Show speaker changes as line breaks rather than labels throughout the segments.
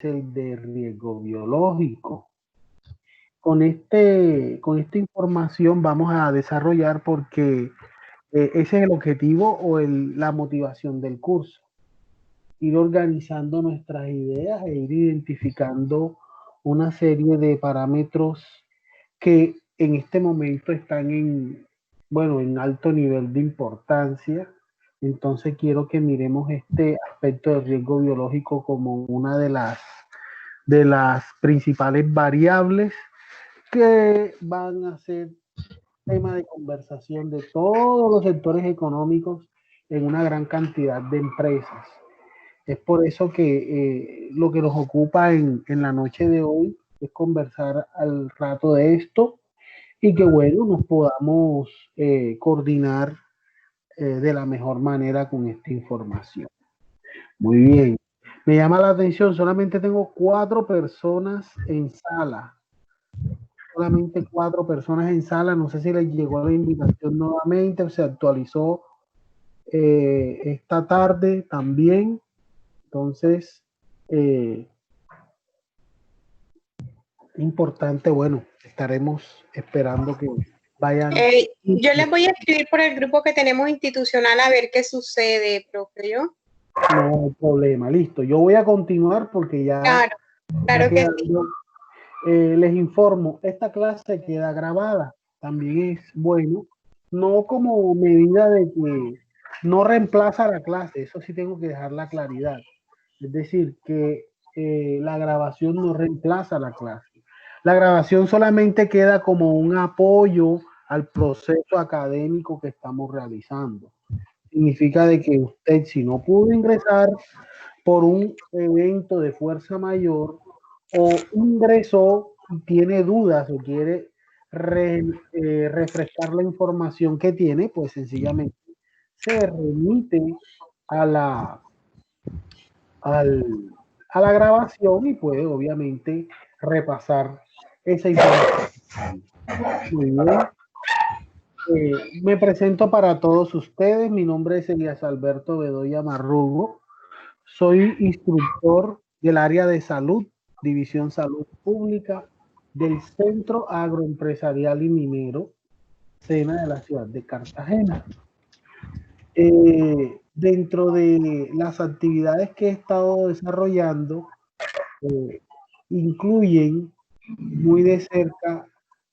el de riesgo biológico. Con esta información vamos a desarrollar porque ese es el objetivo o la motivación del curso. Ir organizando nuestras ideas e ir identificando una serie de parámetros que en este momento están en alto nivel de importancia. Entonces quiero que miremos este aspecto del riesgo biológico como una de las principales variables que van a ser tema de conversación de todos los sectores económicos en una gran cantidad de empresas. Es por eso que lo que nos ocupa en la noche de hoy es conversar al rato de esto y que bueno, nos podamos coordinar de la mejor manera con esta información. Muy bien. Me llama la atención, solamente tengo 4 personas en sala. Solamente 4 personas en sala. No sé si les llegó la invitación nuevamente o se actualizó esta tarde también. Entonces, importante, bueno, estaremos esperando que vayan.
Yo les voy a escribir por el grupo que tenemos institucional a ver qué sucede, profe. ¿Yo?
No hay problema, listo. Yo voy a continuar porque ya,
claro que sí.
Les informo, esta clase queda grabada. También es bueno, no como medida de que no reemplaza la clase, eso sí tengo que dejar la claridad. Es decir, que la grabación no reemplaza la clase. La grabación solamente queda como un apoyo al proceso académico que estamos realizando. Significa de que usted, si no pudo ingresar por un evento de fuerza mayor o ingresó y tiene dudas o quiere refrescar la información que tiene, pues sencillamente se remite a a la grabación y puede obviamente repasar esa información. Muy bien. Me presento para todos ustedes. Mi nombre es Elías Alberto Bedoya Marrugo. Soy instructor del área de salud, División Salud Pública del Centro Agroempresarial y Minero, SENA de la ciudad de Cartagena. Dentro de las actividades que he estado desarrollando, incluyen muy de cerca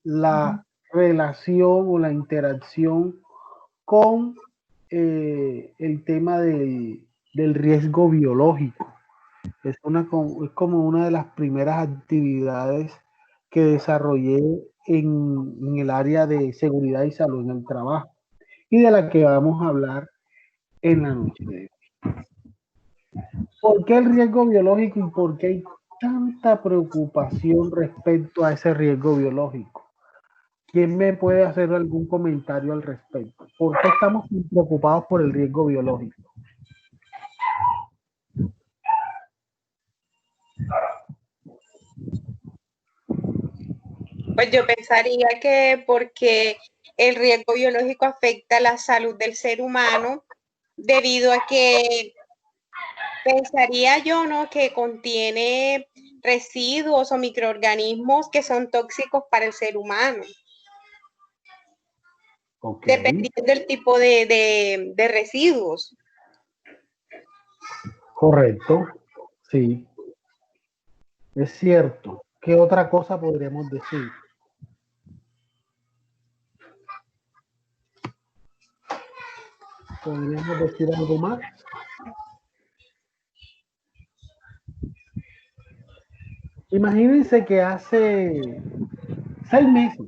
la relación o la interacción con el tema del riesgo biológico. Es como una de las primeras actividades que desarrollé en el área de seguridad y salud en el trabajo y de la que vamos a hablar en la noche de hoy. ¿Por qué el riesgo biológico y por qué hay tanta preocupación respecto a ese riesgo biológico? ¿Quién me puede hacer algún comentario al respecto? ¿Por qué estamos preocupados por el riesgo biológico?
Pues yo pensaría que porque el riesgo biológico afecta la salud del ser humano, debido a que pensaría yo, ¿no?, que contiene residuos o microorganismos que son tóxicos para el ser humano.
Okay.
Dependiendo del tipo de residuos.
Correcto, sí. Es cierto. ¿Qué otra cosa podríamos decir? ¿Podríamos decir algo más? Imagínense que hace 6 meses,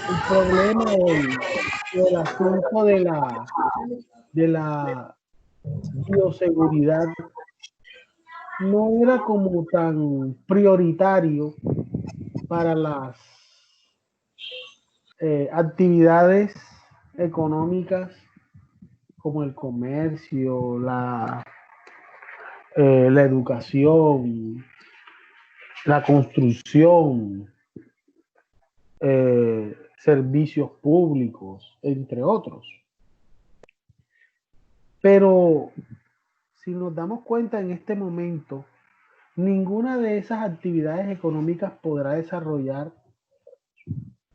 el problema del asunto de la bioseguridad no era como tan prioritario para las actividades económicas como el comercio, la educación, la construcción, servicios públicos, entre otros. Pero si nos damos cuenta en este momento, ninguna de esas actividades económicas podrá desarrollar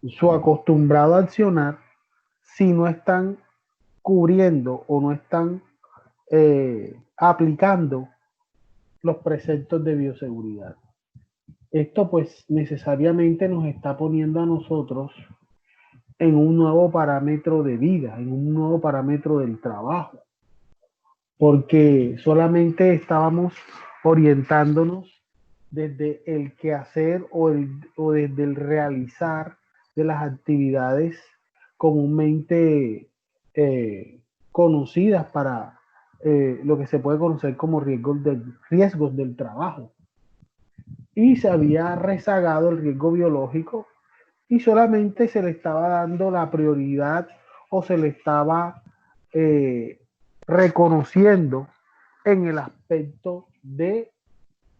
su acostumbrado accionar si no están cubriendo o no están aplicando los preceptos de bioseguridad. Esto pues necesariamente nos está poniendo a nosotros en un nuevo parámetro de vida, en un nuevo parámetro del trabajo, porque solamente estábamos orientándonos desde el quehacer o desde el realizar de las actividades comúnmente conocidas para lo que se puede conocer como riesgos del trabajo. Y se había rezagado el riesgo biológico y solamente se le estaba dando la prioridad o se le estaba reconociendo en el aspecto de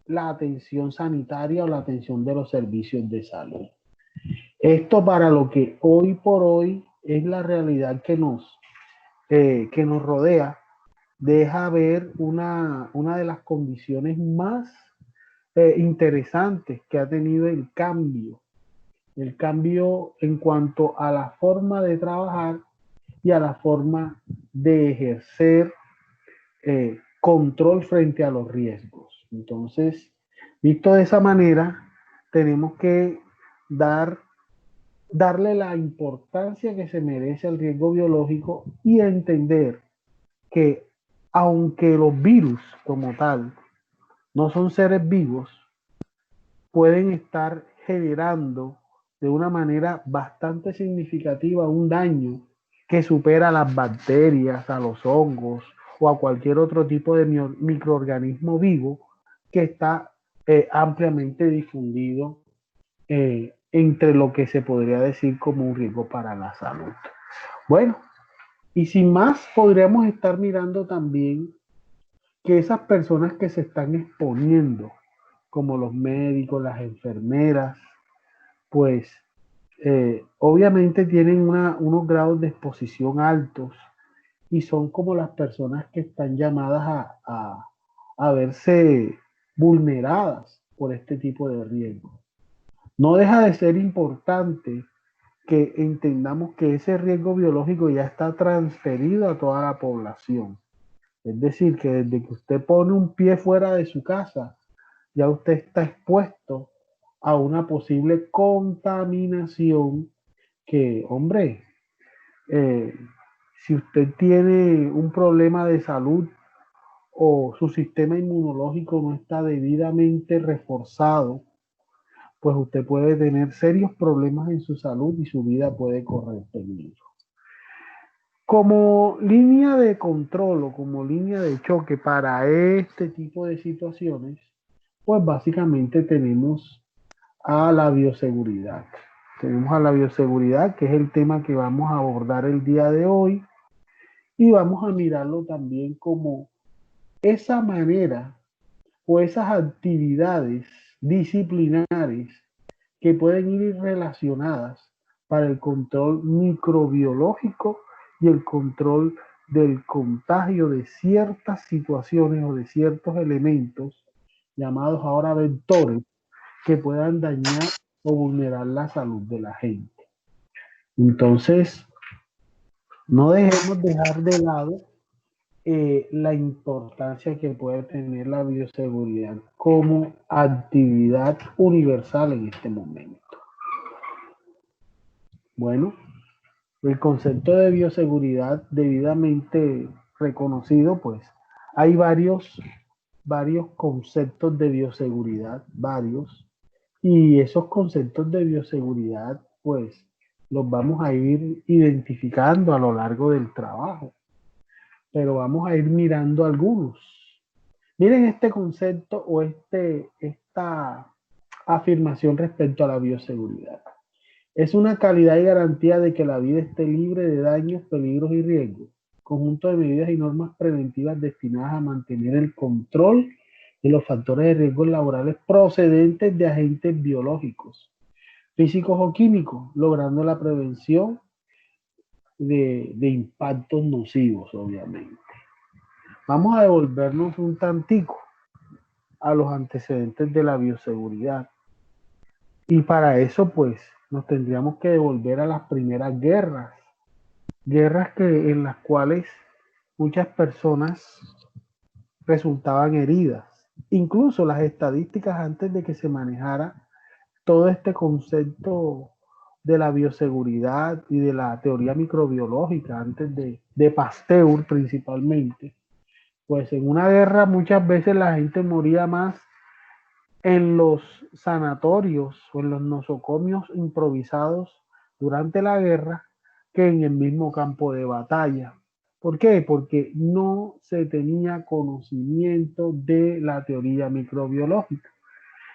la atención sanitaria o la atención de los servicios de salud. Esto para lo que hoy por hoy es la realidad que nos rodea, deja ver una de las condiciones más interesantes que ha tenido el cambio en cuanto a la forma de trabajar y a la forma de ejercer control frente a los riesgos. Entonces, visto de esa manera, tenemos que darle la importancia que se merece al riesgo biológico y entender que aunque los virus como tal no son seres vivos, pueden estar generando de una manera bastante significativa un daño que supera a las bacterias, a los hongos o a cualquier otro tipo de microorganismo vivo que está ampliamente difundido entre lo que se podría decir como un riesgo para la salud. Bueno, y sin más, podríamos estar mirando también que esas personas que se están exponiendo, como los médicos, las enfermeras, pues obviamente tienen unos grados de exposición altos y son como las personas que están llamadas a verse vulneradas por este tipo de riesgo. No deja de ser importante que entendamos que ese riesgo biológico ya está transferido a toda la población. Es decir, que desde que usted pone un pie fuera de su casa, ya usted está expuesto a una posible contaminación que, hombre, eh, si usted tiene un problema de salud o su sistema inmunológico no está debidamente reforzado, pues usted puede tener serios problemas en su salud y su vida puede correr peligro. Como línea de control o como línea de choque para este tipo de situaciones, pues básicamente tenemos a la bioseguridad. Tenemos a la bioseguridad, que es el tema que vamos a abordar el día de hoy, y vamos a mirarlo también como esa manera o esas actividades disciplinares que pueden ir relacionadas para el control microbiológico y el control del contagio de ciertas situaciones o de ciertos elementos llamados ahora vectores que puedan dañar o vulnerar la salud de la gente. Entonces, no dejemos dejar de lado la importancia que puede tener la bioseguridad como actividad universal en este momento. Bueno, el concepto de bioseguridad debidamente reconocido, pues hay varios conceptos de bioseguridad, y esos conceptos de bioseguridad, pues los vamos a ir identificando a lo largo del trabajo, pero vamos a ir mirando algunos. Miren este concepto o esta afirmación respecto a la bioseguridad. Es una calidad y garantía de que la vida esté libre de daños, peligros y riesgos. Conjunto de medidas y normas preventivas destinadas a mantener el control de los factores de riesgos laborales procedentes de agentes biológicos, físicos o químicos, logrando la prevención de impactos nocivos, obviamente. Vamos a devolvernos un tantico a los antecedentes de la bioseguridad. Y para eso, pues, nos tendríamos que devolver a las primeras guerras. Guerras en las cuales muchas personas resultaban heridas. Incluso las estadísticas antes de que se manejara todo este concepto de la bioseguridad y de la teoría microbiológica, antes de Pasteur principalmente, pues en una guerra muchas veces la gente moría más en los sanatorios o en los nosocomios improvisados durante la guerra que en el mismo campo de batalla. ¿Por qué? Porque no se tenía conocimiento de la teoría microbiológica.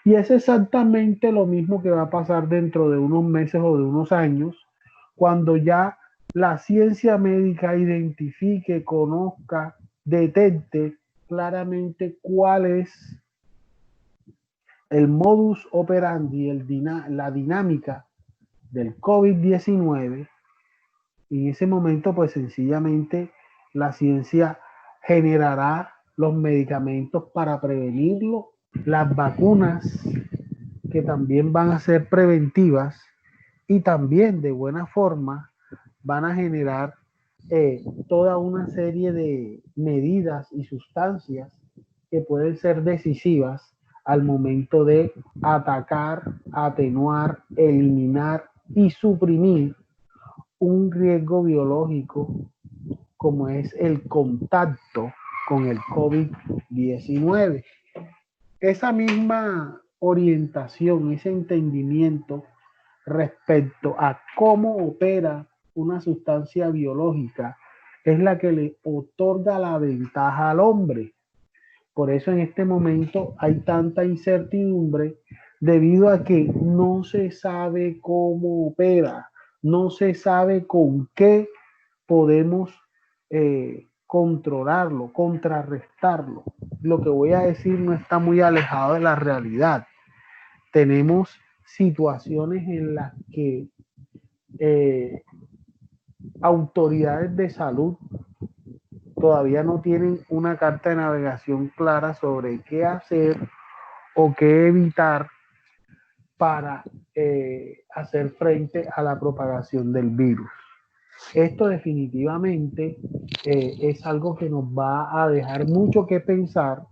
Y es exactamente lo mismo que va a pasar dentro de unos meses o de unos años, cuando ya la ciencia médica identifique, conozca, detecte claramente cuál es el modus operandi, la dinámica del COVID-19. En ese momento, pues sencillamente la ciencia generará los medicamentos para prevenirlo, las vacunas que también van a ser preventivas y también de buena forma van a generar toda una serie de medidas y sustancias que pueden ser decisivas al momento de atacar, atenuar, eliminar y suprimir un riesgo biológico como es el contacto con el COVID-19. Esa misma orientación, ese entendimiento respecto a cómo opera una sustancia biológica es la que le otorga la ventaja al hombre. Por eso en este momento hay tanta incertidumbre debido a que no se sabe cómo opera, no se sabe con qué podemos controlarlo, contrarrestarlo. Lo que voy a decir no está muy alejado de la realidad. Tenemos situaciones en las que eh, autoridades de salud todavía no tienen una carta de navegación clara sobre qué hacer o qué evitar para hacer frente a la propagación del virus. Esto definitivamente es algo que nos va a dejar mucho que pensar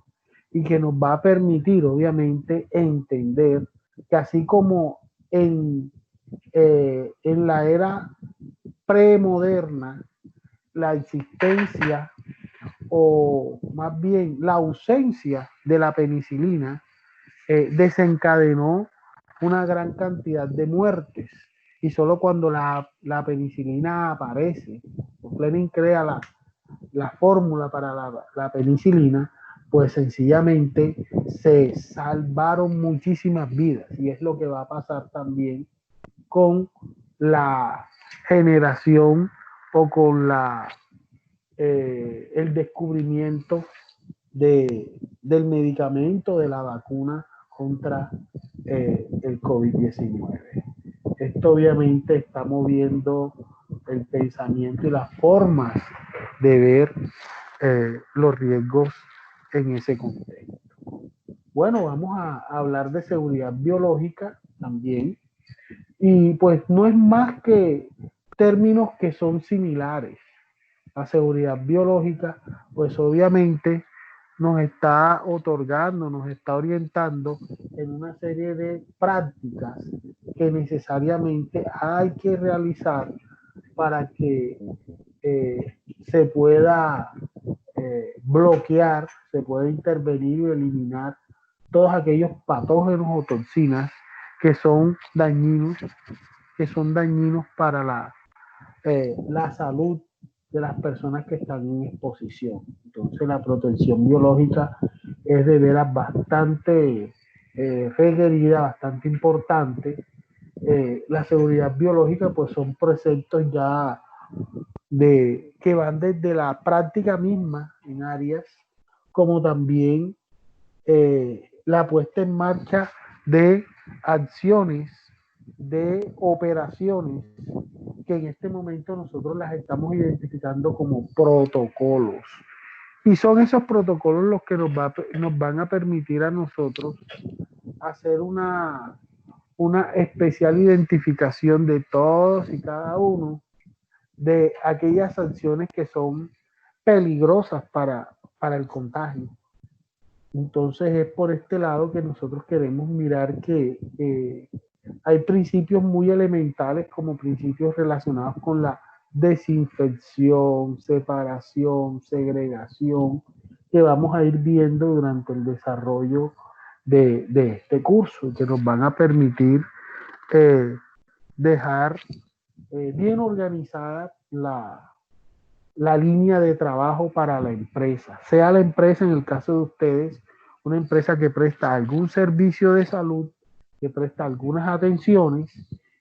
y que nos va a permitir, obviamente, entender que así como en la era premoderna, la existencia o más bien la ausencia de la penicilina desencadenó una gran cantidad de muertes. Y solo cuando la penicilina aparece, Fleming crea la fórmula para la penicilina, pues sencillamente se salvaron muchísimas vidas. Y es lo que va a pasar también con la generación o con el descubrimiento del medicamento, de la vacuna contra el COVID-19. Esto obviamente está moviendo el pensamiento y las formas de ver los riesgos en ese contexto. Bueno, vamos a hablar de seguridad biológica también. Y pues no es más que términos que son similares. La seguridad biológica, pues obviamente nos está otorgando, nos está orientando en una serie de prácticas que necesariamente hay que realizar para que se pueda bloquear, se pueda intervenir y eliminar todos aquellos patógenos o toxinas que son dañinos, para la salud de las personas que están en exposición. Entonces la protección biológica es de veras bastante requerida, bastante importante. La seguridad biológica pues son preceptos ya que van desde la práctica misma en áreas como también la puesta en marcha de acciones, de operaciones que en este momento nosotros las estamos identificando como protocolos. Y son esos protocolos los que nos van a permitir a nosotros hacer una especial identificación de todos y cada uno de aquellas sanciones que son peligrosas para el contagio. Entonces es por este lado que nosotros queremos mirar que hay principios muy elementales como principios relacionados con la desinfección, separación, segregación, que vamos a ir viendo durante el desarrollo de este curso, que nos van a permitir dejar bien organizada la línea de trabajo para la empresa. Sea la empresa, en el caso de ustedes, una empresa que presta algún servicio de salud, que presta algunas atenciones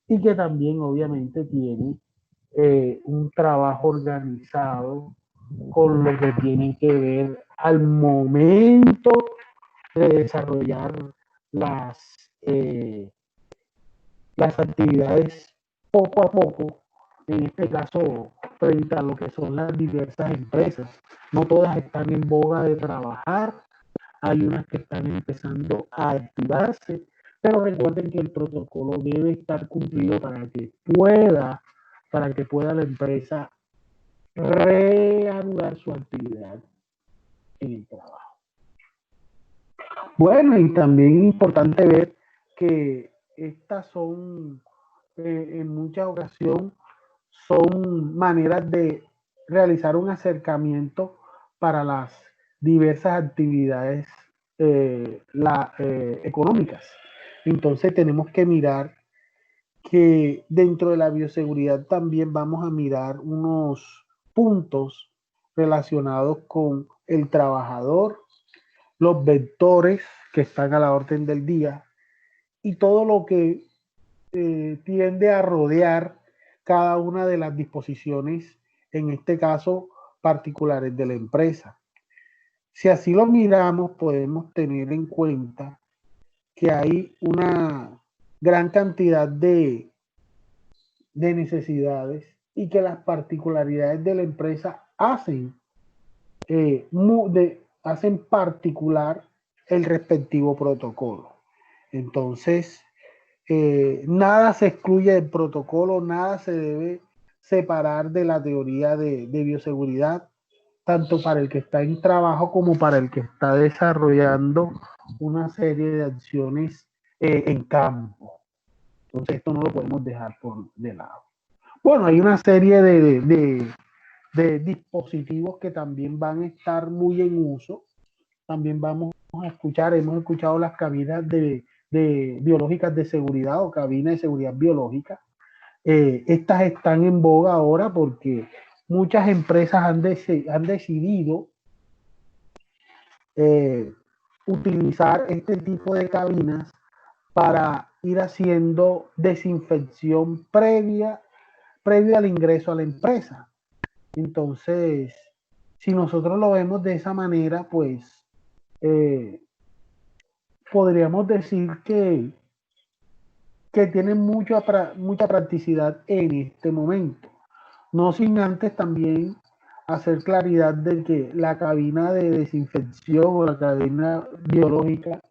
y que también obviamente tiene un trabajo organizado con lo que tiene que ver al momento de desarrollar las, las actividades poco a poco, en este caso, frente a lo que son las diversas empresas. No todas están en boga de trabajar, hay unas que están empezando a activarse, pero recuerden que el protocolo debe estar cumplido para que pueda la empresa reanudar su actividad en el trabajo. Bueno, y también es importante ver que estas son, en muchas ocasiones, son maneras de realizar un acercamiento para las diversas actividades económicas. Entonces tenemos que mirar que dentro de la bioseguridad también vamos a mirar unos puntos relacionados con el trabajador, los vectores que están a la orden del día y todo lo que tiende a rodear cada una de las disposiciones, en este caso particulares de la empresa. Si así lo miramos, podemos tener en cuenta que hay una gran cantidad de necesidades y que las particularidades de la empresa hacen particular el respectivo protocolo. Entonces, nada se excluye del protocolo, nada se debe separar de la teoría de bioseguridad, tanto para el que está en trabajo como para el que está desarrollando una serie de acciones en campo. Entonces, esto no lo podemos dejar por de lado. Bueno, hay una serie de dispositivos que también van a estar muy en uso. También vamos a escuchar, hemos escuchado las cabinas de biológicas de seguridad o cabinas de seguridad biológica. Estas están en boga ahora porque muchas empresas han decidido utilizar este tipo de cabinas para ir haciendo desinfección previo al ingreso a la empresa. Entonces, si nosotros lo vemos de esa manera, pues podríamos decir que tienen mucha practicidad en este momento. No sin antes también hacer claridad de que la cabina de desinfección o la cabina biológica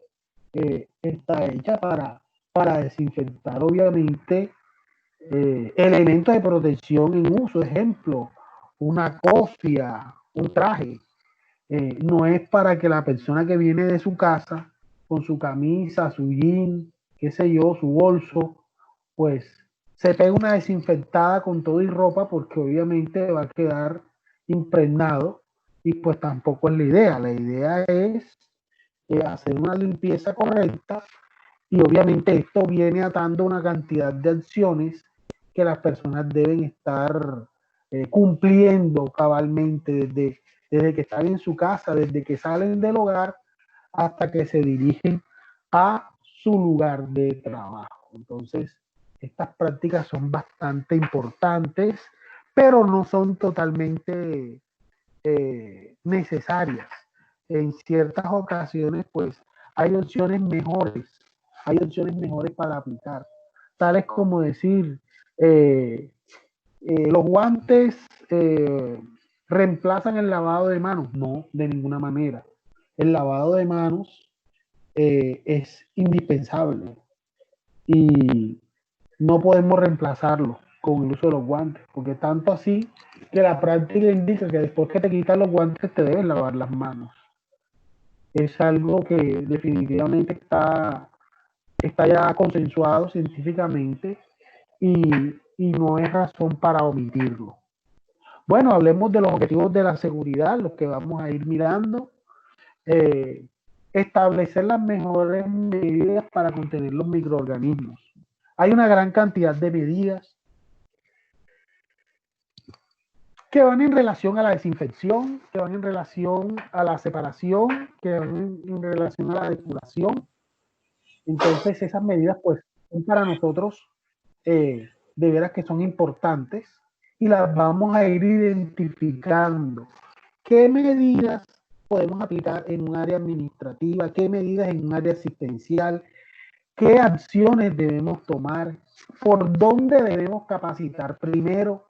está hecha para desinfectar, obviamente, elementos de protección en uso. Ejemplo, una cofia, un traje. No es para que la persona que viene de su casa con su camisa, su jean, qué sé yo, su bolso, pues se pega una desinfectada con todo y ropa porque obviamente va a quedar impregnado y pues tampoco es la idea. La idea es hacer una limpieza correcta y obviamente esto viene atando una cantidad de acciones que las personas deben estar cumpliendo cabalmente desde que están en su casa, desde que salen del hogar hasta que se dirigen a su lugar de trabajo. Entonces, estas prácticas son bastante importantes, pero no son totalmente necesarias. En ciertas ocasiones, pues, hay opciones mejores para aplicar, tales como decir, los guantes ¿Reemplazan el lavado de manos? No, de ninguna manera. El lavado de manos es indispensable y no podemos reemplazarlo con el uso de los guantes, porque tanto así que la práctica indica que después que te quitas los guantes te debes lavar las manos. Es algo que definitivamente está ya consensuado científicamente y no es razón para omitirlo. Bueno, hablemos de los objetivos de la seguridad, los que vamos a ir mirando. Eh, Establecer las mejores medidas para contener los microorganismos. Hay una gran cantidad de medidas que van en relación a la desinfección, que van en relación a la separación, que van en relación a la depuración. Entonces esas medidas pues son para nosotros de veras que son importantes y las vamos a ir identificando. ¿Qué medidas podemos aplicar en un área administrativa? ¿Qué medidas en un área asistencial? ¿Qué acciones debemos tomar? ¿Por dónde debemos capacitar primero?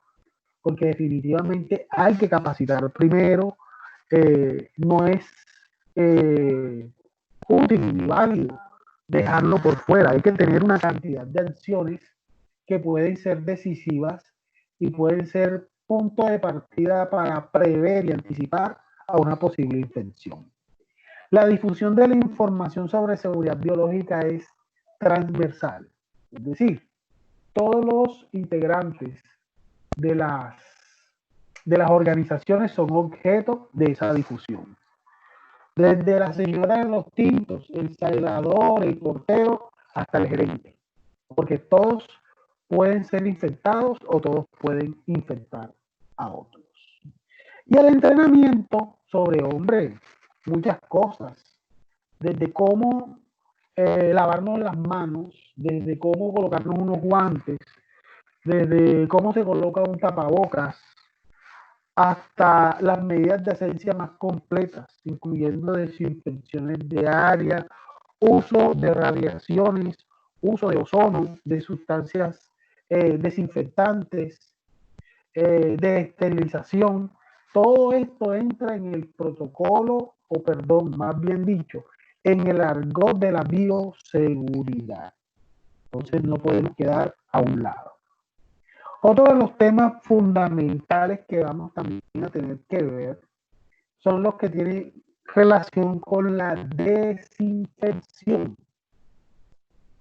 Porque definitivamente hay que capacitar primero. No es útil ni válido dejarlo por fuera. Hay que tener una cantidad de acciones que pueden ser decisivas y pueden ser punto de partida para prever y anticipar a una posible infección. La difusión de la información sobre seguridad biológica es transversal, es decir, todos los integrantes de las organizaciones son objeto de esa difusión. Desde la señora de los tintos, el celador, el portero, hasta el gerente. Porque todos pueden ser infectados o todos pueden infectar a otros. Y el entrenamiento sobre, hombre, muchas cosas. Desde cómo lavarnos las manos, desde cómo colocarnos unos guantes, desde cómo se coloca un tapabocas, hasta las medidas de asepsia más completas, incluyendo desinfecciones de área, uso de radiaciones, uso de ozono, de sustancias desinfectantes, de esterilización. Todo esto entra en el protocolo, o perdón, más bien dicho, en el argot de la bioseguridad. Entonces no podemos quedar a un lado. Otro de los temas fundamentales que vamos también a tener que ver son los que tienen relación con la desinfección.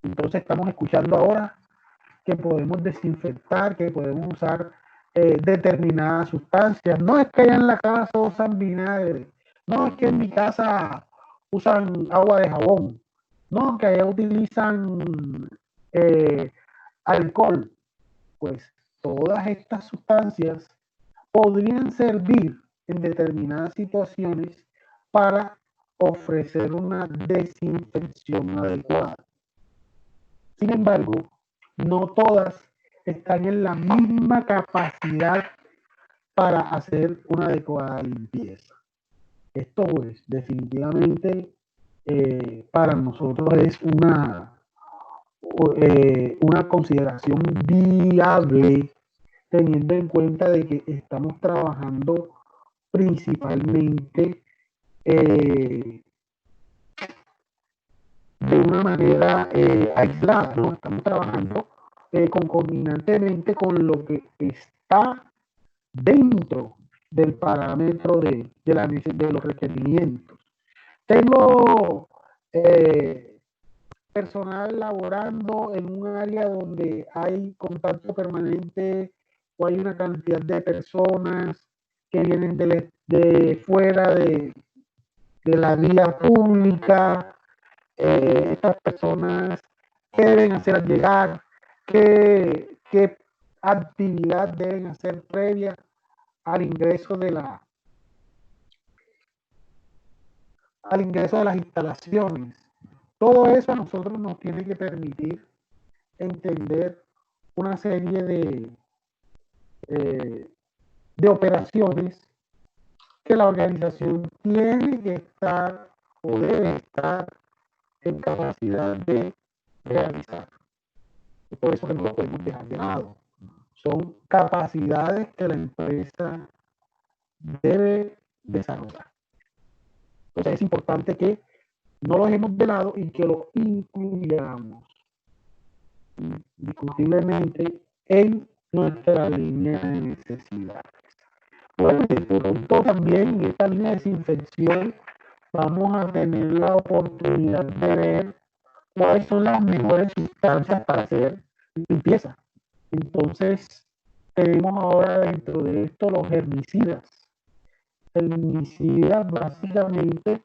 Entonces estamos escuchando ahora que podemos desinfectar, que podemos usar determinadas sustancias. No es que allá en la casa usan vinagre, no es que en mi casa usan agua de jabón, no, que allá utilizan alcohol. Pues todas estas sustancias podrían servir en determinadas situaciones para ofrecer una desinfección adecuada. Sin embargo, no todas están en la misma capacidad para hacer una adecuada limpieza. Esto pues definitivamente para nosotros es una consideración viable, teniendo en cuenta de que estamos trabajando principalmente de una manera aislada, ¿no? Estamos trabajando concomitantemente con lo que está dentro del parámetro de los requerimientos. Tengo personal laborando en un área donde hay contacto permanente o hay una cantidad de personas que vienen de fuera de la vía pública. Estas personas, qué deben hacer al llegar, qué actividad deben hacer previa al ingreso al ingreso de las instalaciones. Todo eso a nosotros nos tiene que permitir entender una serie de operaciones que la organización tiene que estar o debe estar en capacidad de realizar. Y por eso que no lo podemos dejar de lado. Son capacidades que la empresa debe desarrollar. Entonces es importante que no lo dejemos de lado y que lo incluyamos indiscutiblemente en nuestra línea de necesidades. Bueno, de pronto también en esta línea de desinfección vamos a tener la oportunidad de ver cuáles son las mejores sustancias para hacer limpieza. Entonces, tenemos ahora dentro de esto los herbicidas. Herbicidas básicamente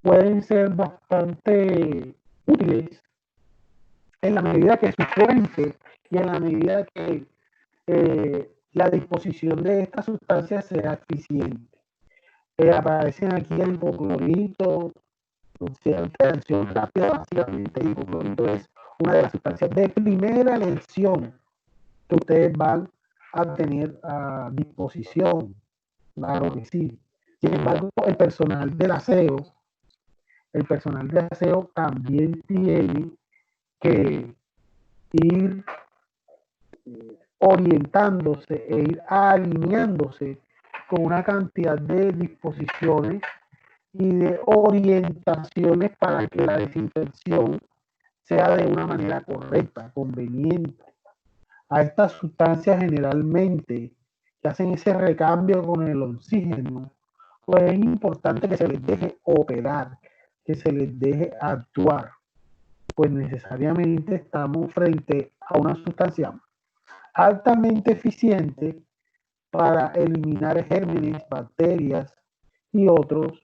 pueden ser bastante útiles en la medida que su fuente y en la medida que la disposición de estas sustancias sea eficiente. Aparecen aquí el hipoclorito, reacción rápida, básicamente el hipoclorito es una de las sustancias de primera elección que ustedes van a tener a disposición. Claro que sí. Sin embargo, el personal del aseo también tiene que ir orientándose e ir alineándose con una cantidad de disposiciones y de orientaciones para que la desinfección sea de una manera correcta, conveniente. A estas sustancias generalmente que hacen ese recambio con el oxígeno, pues es importante que se les deje operar, que se les deje actuar, pues necesariamente estamos frente a una sustancia altamente eficiente para eliminar gérmenes, bacterias y otros,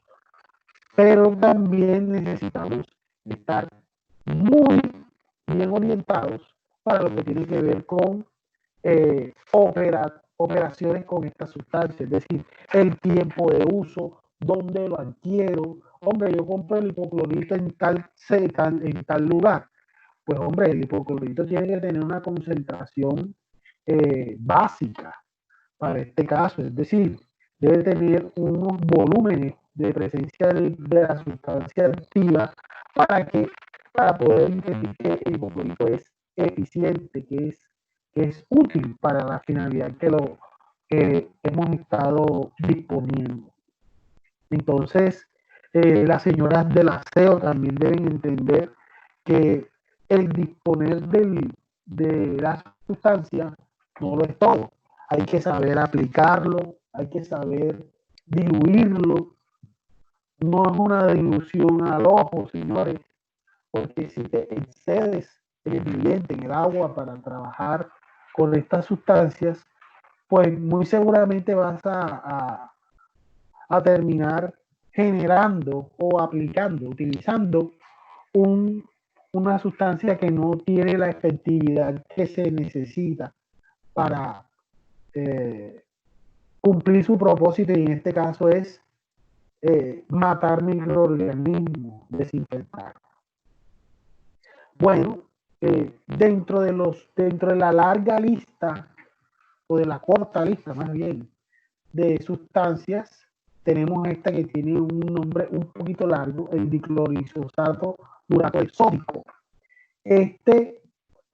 pero también necesitamos estar muy bien orientados para lo que tiene que ver con operaciones con esta sustancia, es decir, el tiempo de uso, dónde lo adquiero. Hombre, yo compro el hipoclorito en tal lugar. Pues hombre, el hipoclorito tiene que tener una concentración básica para este caso, es decir, debe tener unos volúmenes de presencia de la sustancia activa para poder entender que el hipoclorito es eficiente, que es útil para la finalidad que hemos estado disponiendo. Entonces, las señoras del aseo también deben entender que el disponer de la sustancia no lo es todo. Hay que saber aplicarlo, hay que saber diluirlo. No es una dilución al ojo, señores, porque si te excedes en el diluente, en el agua para trabajar con estas sustancias, pues muy seguramente vas a terminar generando o aplicando, utilizando una sustancia que no tiene la efectividad que se necesita para cumplir su propósito, y en este caso es matar microorganismos, desinfectar. Bueno, dentro de la larga lista, o de la corta lista más bien, de sustancias, tenemos esta que tiene un nombre un poquito largo, el diclorisosato urato-sódico.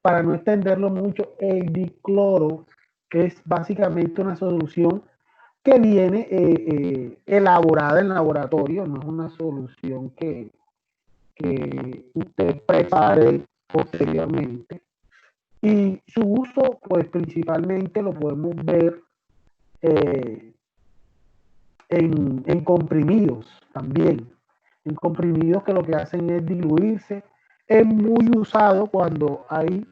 Para no extenderlo mucho, el dicloro es básicamente una solución que viene elaborada en laboratorio, no es una solución que usted prepare posteriormente. Y su uso, pues principalmente lo podemos ver en comprimidos también. En comprimidos que lo que hacen es diluirse. Es muy usado cuando hay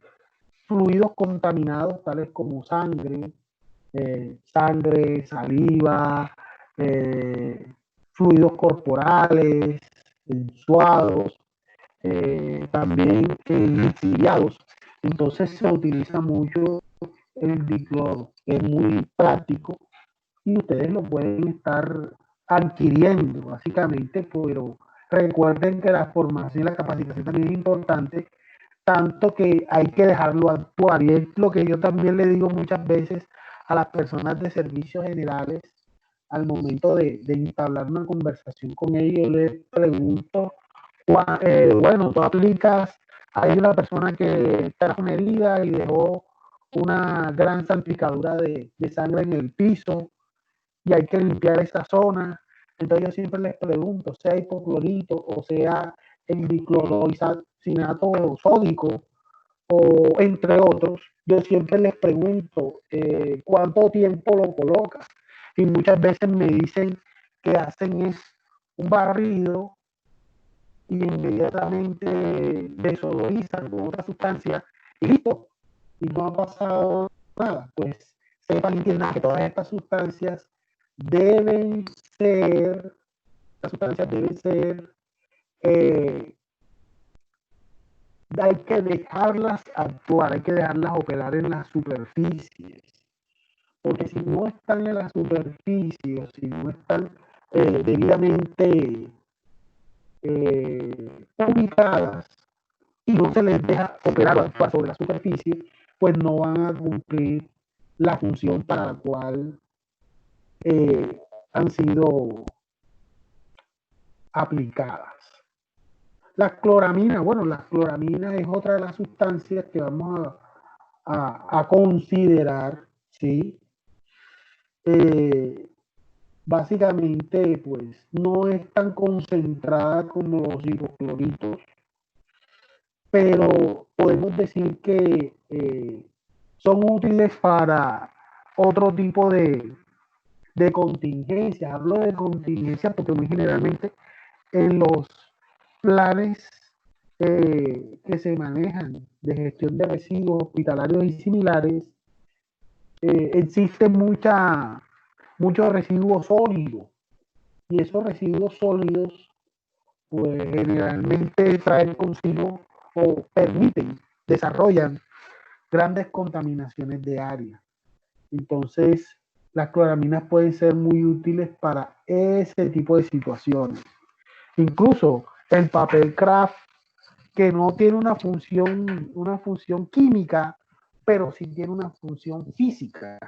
fluidos contaminados, tales como sangre, saliva, fluidos corporales, suados, también lixiviados. Entonces se utiliza mucho el dicloro, es muy práctico y ustedes lo pueden estar adquiriendo básicamente, pero recuerden que la formación y la capacitación también es importante, tanto que hay que dejarlo actuar, y es lo que yo también le digo muchas veces a las personas de servicios generales al momento de entablar una conversación con ellos. Yo les pregunto, bueno, tú aplicas, hay una persona que trajo una herida y dejó una gran salpicadura de sangre en el piso, y hay que limpiar esa zona. Entonces yo siempre les pregunto, sea hipoclorito o sea el dicloroisinato sódico o entre otros, yo siempre les pregunto cuánto tiempo lo colocas. Y muchas veces me dicen que hacen es un barrido y inmediatamente desodorizan con otra sustancia y listo. Y no ha pasado nada. Pues sepan y entiendan que todas estas sustancias deben ser, las sustancias deben ser, hay que dejarlas actuar, hay que dejarlas operar en las superficies. Porque si no están en la superficie, o si no están debidamente ubicadas y no se les deja operar o actuar sobre la superficie, pues no van a cumplir la función para la cual han sido aplicadas. La cloramina, bueno, la cloramina es otra de las sustancias que vamos a considerar, ¿sí? Básicamente, pues, no es tan concentrada como los hipocloritos, pero podemos decir que son útiles para otro tipo de contingencias. Hablo de contingencias porque muy generalmente en los planes que se manejan de gestión de residuos hospitalarios y similares, existe mucho residuo sólido y esos residuos sólidos pues generalmente traen consigo o permiten, desarrollan grandes contaminaciones de área. Entonces, las cloraminas pueden ser muy útiles para ese tipo de situaciones. Incluso el papel craft, que no tiene una función química, pero sí tiene una función física.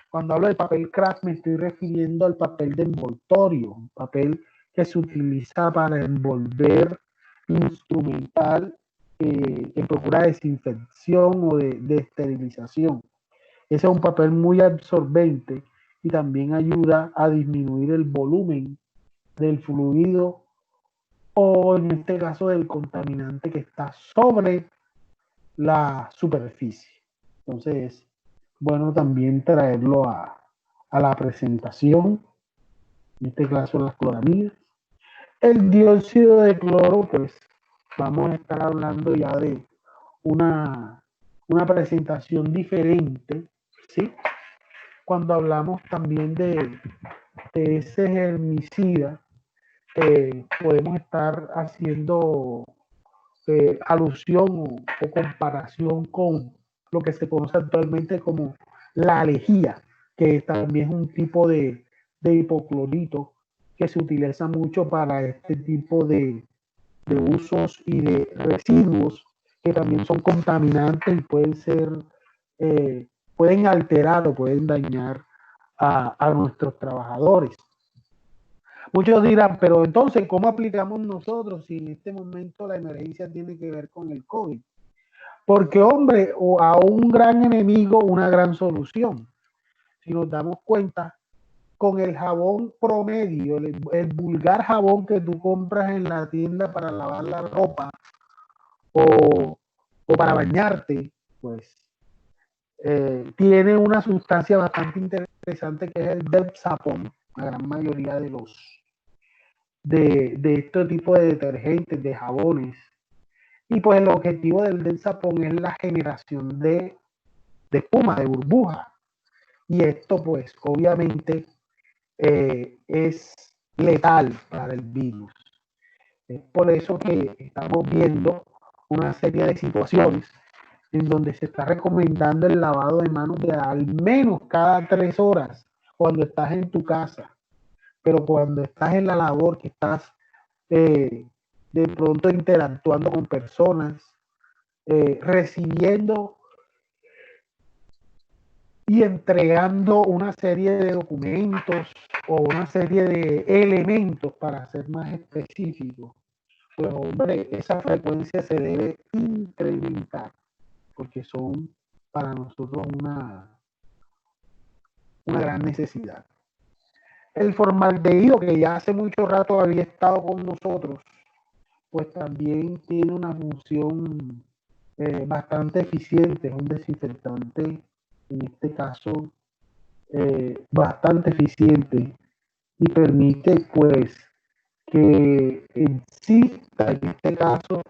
Cuando hablo de papel craft me estoy refiriendo al papel de envoltorio, un papel que se utiliza para envolver instrumental que procura desinfección o de esterilización. Ese es un papel muy absorbente y también ayuda a disminuir el volumen del fluido o en este caso del contaminante que está sobre la superficie. Entonces, bueno también traerlo a la presentación, en este caso las cloramidas. El dióxido de cloro, pues vamos a estar hablando ya de una presentación diferente, ¿sí? Cuando hablamos también de ese germicida, podemos estar haciendo alusión o comparación con lo que se conoce actualmente como la lejía, que también es un tipo de hipoclorito que se utiliza mucho para este tipo de usos y de residuos que también son contaminantes y pueden ser, pueden alterar o pueden dañar a nuestros trabajadores. Muchos dirán, pero entonces, ¿cómo aplicamos nosotros si en este momento la emergencia tiene que ver con el COVID? Porque, hombre, o a un gran enemigo, una gran solución. Si nos damos cuenta, con el jabón promedio, el vulgar jabón que tú compras en la tienda para lavar la ropa o para bañarte, pues tiene una sustancia bastante interesante que es el Depsapon. La gran mayoría de este tipo de detergentes, de jabones. Y pues el objetivo del Densapon es la generación de espuma, de burbuja. Y esto pues obviamente es letal para el virus. Es por eso que estamos viendo una serie de situaciones en donde se está recomendando el lavado de manos de al menos cada 3 horas cuando estás en tu casa. Pero cuando estás en la labor, que estás de pronto interactuando con personas, recibiendo y entregando una serie de documentos o una serie de elementos para ser más específico, pues hombre, esa frecuencia se debe incrementar porque son para nosotros una gran necesidad. El formaldehído, que ya hace mucho rato había estado con nosotros, pues también tiene una función bastante eficiente, es un desinfectante, en este caso, bastante eficiente y permite pues que exista en este caso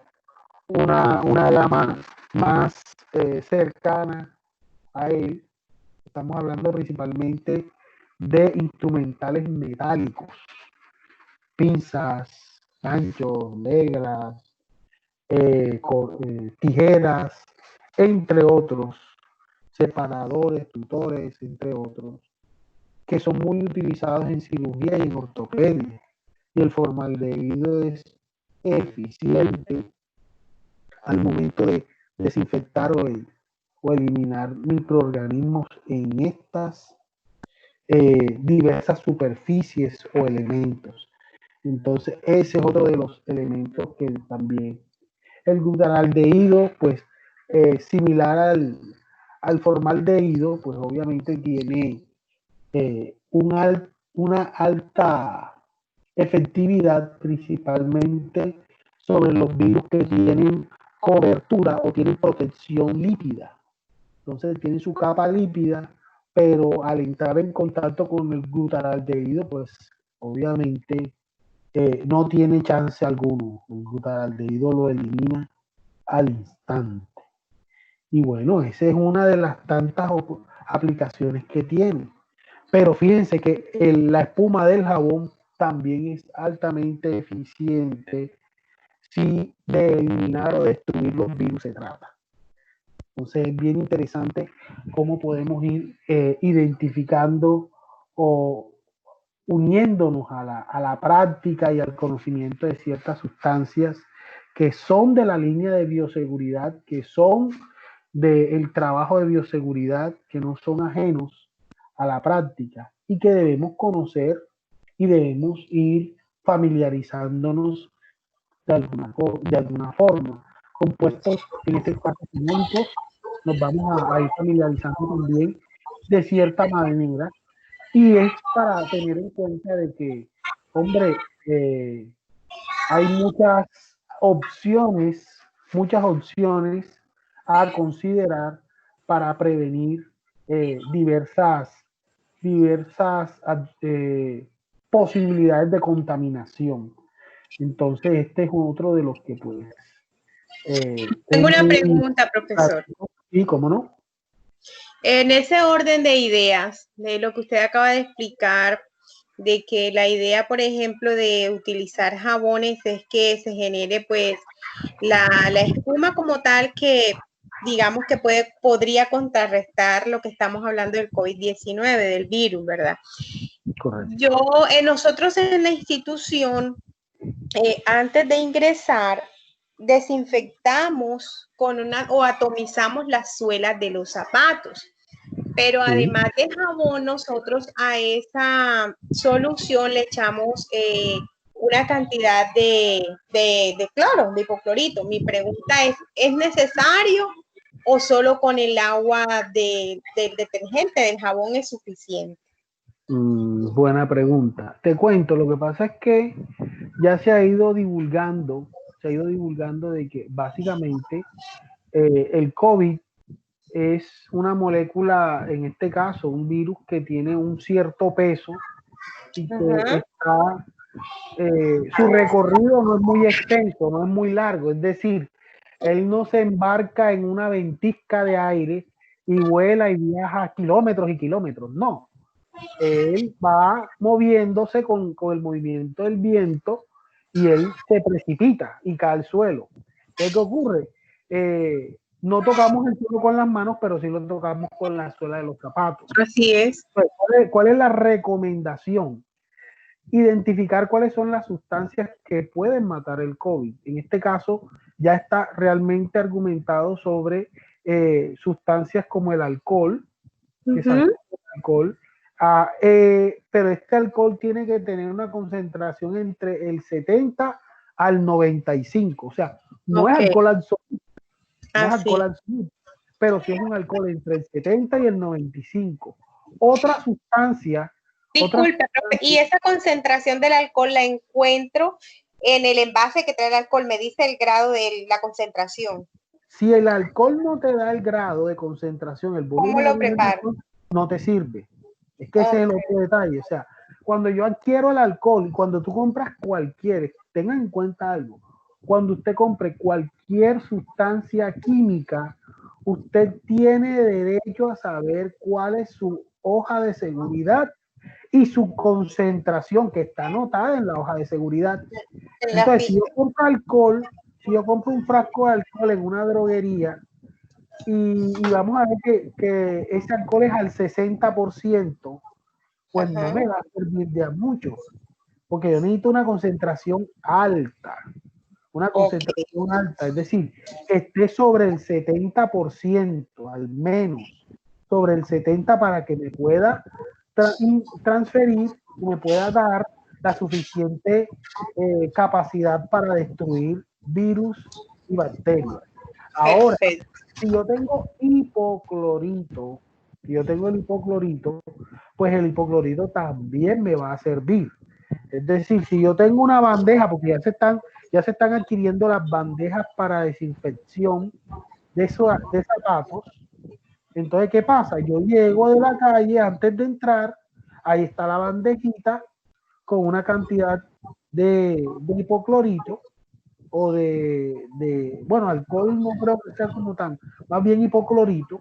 una gama más cercana a él. Estamos hablando principalmente de instrumentales metálicos, pinzas, ganchos, negras, tijeras, entre otros, separadores, tutores, entre otros, que son muy utilizados en cirugía y en ortopedia. Y el formaldehído es eficiente al momento de desinfectar o eliminar microorganismos en estas diversas superficies o elementos. Entonces, ese es otro de los elementos que también el glutaraldehído, pues similar al formaldehído, pues obviamente tiene una alta efectividad principalmente sobre los virus que tienen cobertura o tienen protección lípida. Entonces tienen su capa lípida, pero al entrar en contacto con el glutaraldehído, pues obviamente no tiene chance alguno. El glutaraldehído lo elimina al instante. Y bueno, esa es una de las tantas aplicaciones que tiene. Pero fíjense que la espuma del jabón también es altamente eficiente si de eliminar o destruir los virus se trata. Entonces es bien interesante cómo podemos ir identificando o uniéndonos a la práctica y al conocimiento de ciertas sustancias que son de la línea de bioseguridad, que son del trabajo de bioseguridad, que no son ajenos a la práctica y que debemos conocer y debemos ir familiarizándonos de alguna forma. Compuestos en este caso químicos, nos vamos a ir familiarizando también de cierta manera y es para tener en cuenta de que, hombre, hay muchas opciones a considerar para prevenir diversas posibilidades de contaminación. Entonces, este es otro de los que pues
Tengo
es
una
muy
pregunta, profesor.
y cómo no.
En ese orden de ideas, de lo que usted acaba de explicar, de que la idea, por ejemplo, de utilizar jabones es que se genere pues la espuma como tal que digamos que podría contrarrestar lo que estamos hablando del COVID-19, del virus, ¿verdad?
Correcto.
Nosotros en la institución, antes de ingresar, desinfectamos o atomizamos las suelas de los zapatos. Pero además del jabón, nosotros a esa solución le echamos una cantidad de cloro, de hipoclorito. Mi pregunta ¿es necesario o solo con el agua del detergente, del jabón es suficiente?
Buena pregunta. Te cuento, lo que pasa es que ya se ha ido divulgando de que básicamente el COVID es una molécula, en este caso, un virus que tiene un cierto peso y que está, su recorrido no es muy extenso, no es muy largo, es decir, él no se embarca en una ventisca de aire y vuela y viaja kilómetros y kilómetros, no. Él va moviéndose con el movimiento del viento y él se precipita y cae al suelo. Entonces, ¿qué ocurre? No tocamos el suelo con las manos, pero sí lo tocamos con la suela de los zapatos.
Así es.
¿Cuál es la recomendación? Identificar cuáles son las sustancias que pueden matar el COVID. En este caso, ya está realmente argumentado sobre sustancias como el alcohol, que el alcohol, pero este alcohol tiene que tener una concentración entre el 70 al 95, o sea, no es alcohol absoluto, no es alcohol absoluto, pero sí es un alcohol entre el 70 y el 95. Otra sustancia
Disculpe, profe, y esa concentración del alcohol la encuentro en el envase que trae el alcohol, me dice el grado de la concentración.
Si el alcohol no te da el grado de concentración, el volumen
¿Cómo lo preparo?
alcohol, no te sirve. Es que ese es el otro detalle. O sea, cuando yo adquiero el alcohol y cuando tú compras cualquier, tengan en cuenta algo, cuando usted compre cualquier sustancia química, usted tiene derecho a saber cuál es su hoja de seguridad y su concentración, que está anotada en la hoja de seguridad. Entonces, si yo compro alcohol, si yo compro un frasco de alcohol en una droguería y vamos a ver que ese alcohol es al 60%, pues no me va a servir de a mucho, porque yo necesito una concentración alta, es decir, que esté sobre el 70%, al menos sobre el 70% para que me pueda transferir y me pueda dar la suficiente capacidad para destruir virus y bacterias. Ahora, si yo tengo hipoclorito, pues el hipoclorito también me va a servir. Es decir, si yo tengo una bandeja, porque ya se están adquiriendo las bandejas para desinfección de zapatos, entonces, ¿qué pasa? Yo llego de la calle, antes de entrar, ahí está la bandejita con una cantidad de hipoclorito o bueno, alcohol no creo que sea como tan, más bien hipoclorito.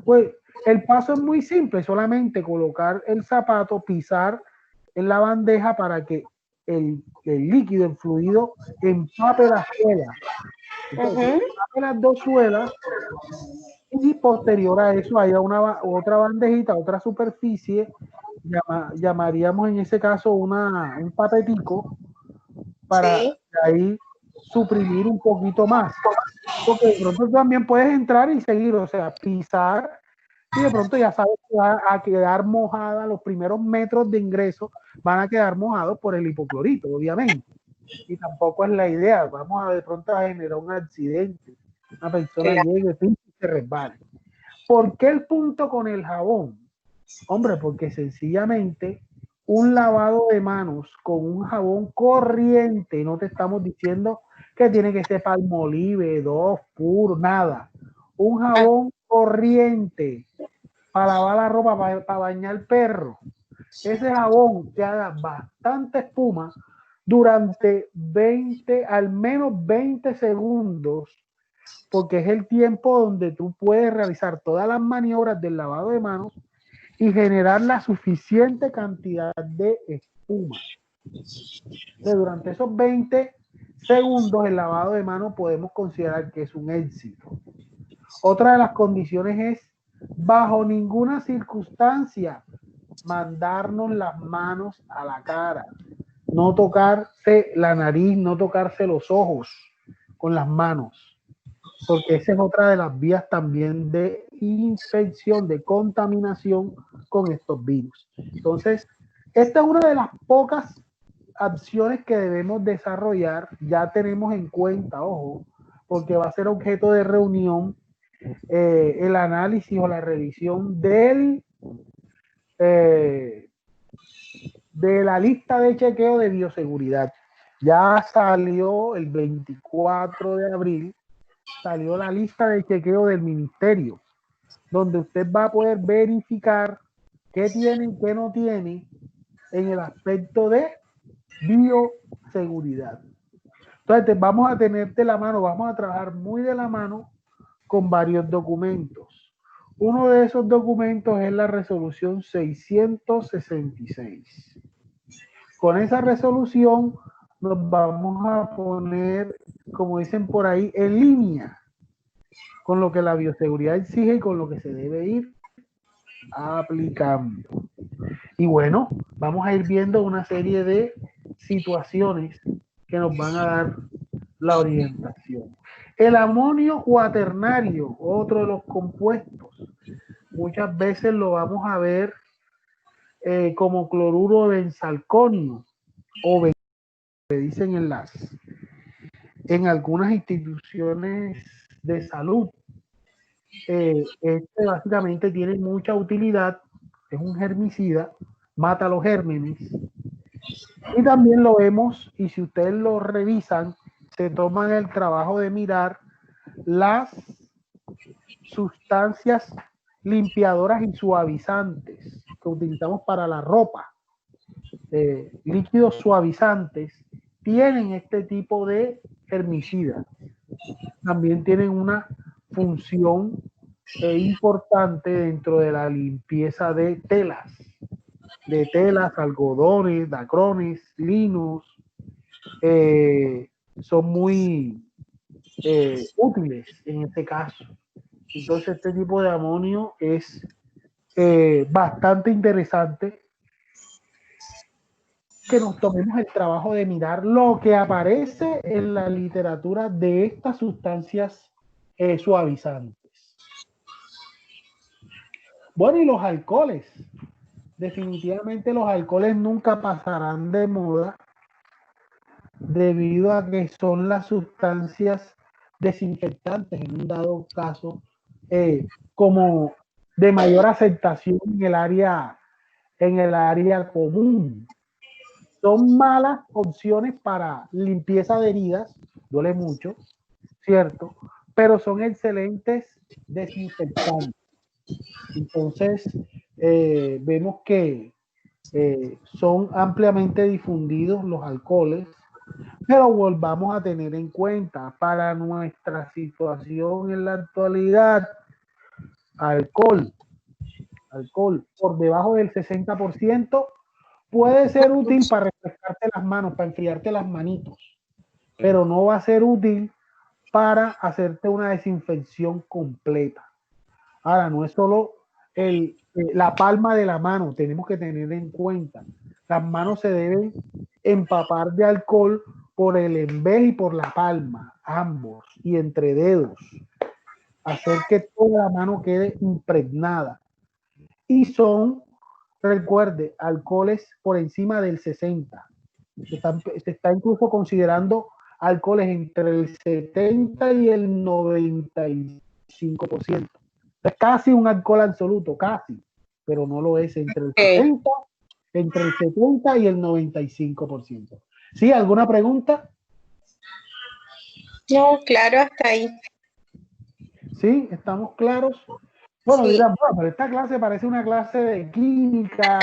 Pues el paso es muy simple, solamente colocar el zapato, pisar en la bandeja para que el líquido, el fluido, empape la suela. Entonces, empape las dos suelas y posterior a eso haya otra bandejita, otra superficie, llamaríamos en ese caso un papetico para ahí suprimir un poquito más. Porque de pronto también puedes entrar y seguir, o sea, pisar y de pronto ya sabes que va a quedar mojada, los primeros metros de ingreso van a quedar mojados por el hipoclorito, obviamente. Y tampoco es la idea, vamos a de pronto a generar un accidente. Una persona llegue, y se resbale. ¿Por qué el punto con el jabón? Hombre, porque sencillamente un lavado de manos con un jabón corriente, no te estamos diciendo que tiene que ser Palmolive, Dove, puro, nada. Un jabón corriente para lavar la ropa, para bañar el perro. Ese jabón te haga bastante espuma durante al menos 20 segundos, porque es el tiempo donde tú puedes realizar todas las maniobras del lavado de manos y generar la suficiente cantidad de espuma. Durante esos 20 segundos el lavado de manos podemos considerar que es un éxito. Otra de las condiciones es, bajo ninguna circunstancia, mandarnos las manos a la cara. No tocarse la nariz, no tocarse los ojos con las manos, porque esa es otra de las vías también de infección, de contaminación con estos virus. Entonces, esta es una de las pocas acciones que debemos desarrollar. Ya tenemos en cuenta, ojo, porque va a ser objeto de reunión el análisis o la revisión de la lista de chequeo de bioseguridad. Ya salió el 24 de abril, salió la lista de chequeo del ministerio, donde usted va a poder verificar qué tiene y qué no tiene en el aspecto de bioseguridad. Entonces, vamos a tener de la mano, vamos a trabajar muy de la mano con varios documentos. Uno de esos documentos es la resolución 666. Con esa resolución nos vamos a poner, como dicen por ahí, en línea con lo que la bioseguridad exige y con lo que se debe ir aplicando. Y bueno, vamos a ir viendo una serie de situaciones que nos van a dar la orientación. El amonio cuaternario, otro de los compuestos, muchas veces lo vamos a ver como cloruro de benzalconio o que dicen en algunas instituciones de salud. Este básicamente tiene mucha utilidad, es un germicida mata los gérmenes. Y también lo vemos, y si ustedes lo revisan, se toman el trabajo de mirar las sustancias limpiadoras y suavizantes que utilizamos para la ropa, líquidos suavizantes, tienen este tipo de herbicidas. También tienen una función importante dentro de la limpieza de telas, algodones, dacrones, linos, son muy útiles en este caso. Entonces este tipo de amonio es bastante interesante que nos tomemos el trabajo de mirar lo que aparece en la literatura de estas sustancias suavizantes. Bueno, y los alcoholes. Definitivamente los alcoholes nunca pasarán de moda debido a que son las sustancias desinfectantes en un dado caso como de mayor aceptación en el área común. Son malas opciones para limpieza de heridas, duele mucho, cierto, pero son excelentes desinfectantes. Entonces, vemos que son ampliamente difundidos los alcoholes, pero volvamos a tener en cuenta, para nuestra situación en la actualidad, alcohol por debajo del 60% puede ser útil para refrescarte las manos, para enfriarte las manitos, pero no va a ser útil para hacerte una desinfección completa. Ahora, no es solo la palma de la mano, tenemos que tener en cuenta, las manos se deben empapar de alcohol por el embés y por la palma, ambos, y entre dedos, hacer que toda la mano quede impregnada. Y son, recuerde, alcoholes por encima del 60. Se está incluso considerando alcoholes entre el 70 y el 95%. Es casi un alcohol absoluto, casi, pero no lo es, entre el 70 y el 95%. ¿Sí? ¿Alguna pregunta?
No, claro, hasta ahí.
¿Sí? ¿Estamos claros? Bueno,
Sí.
dirán, bueno, pero esta clase parece una clase de química,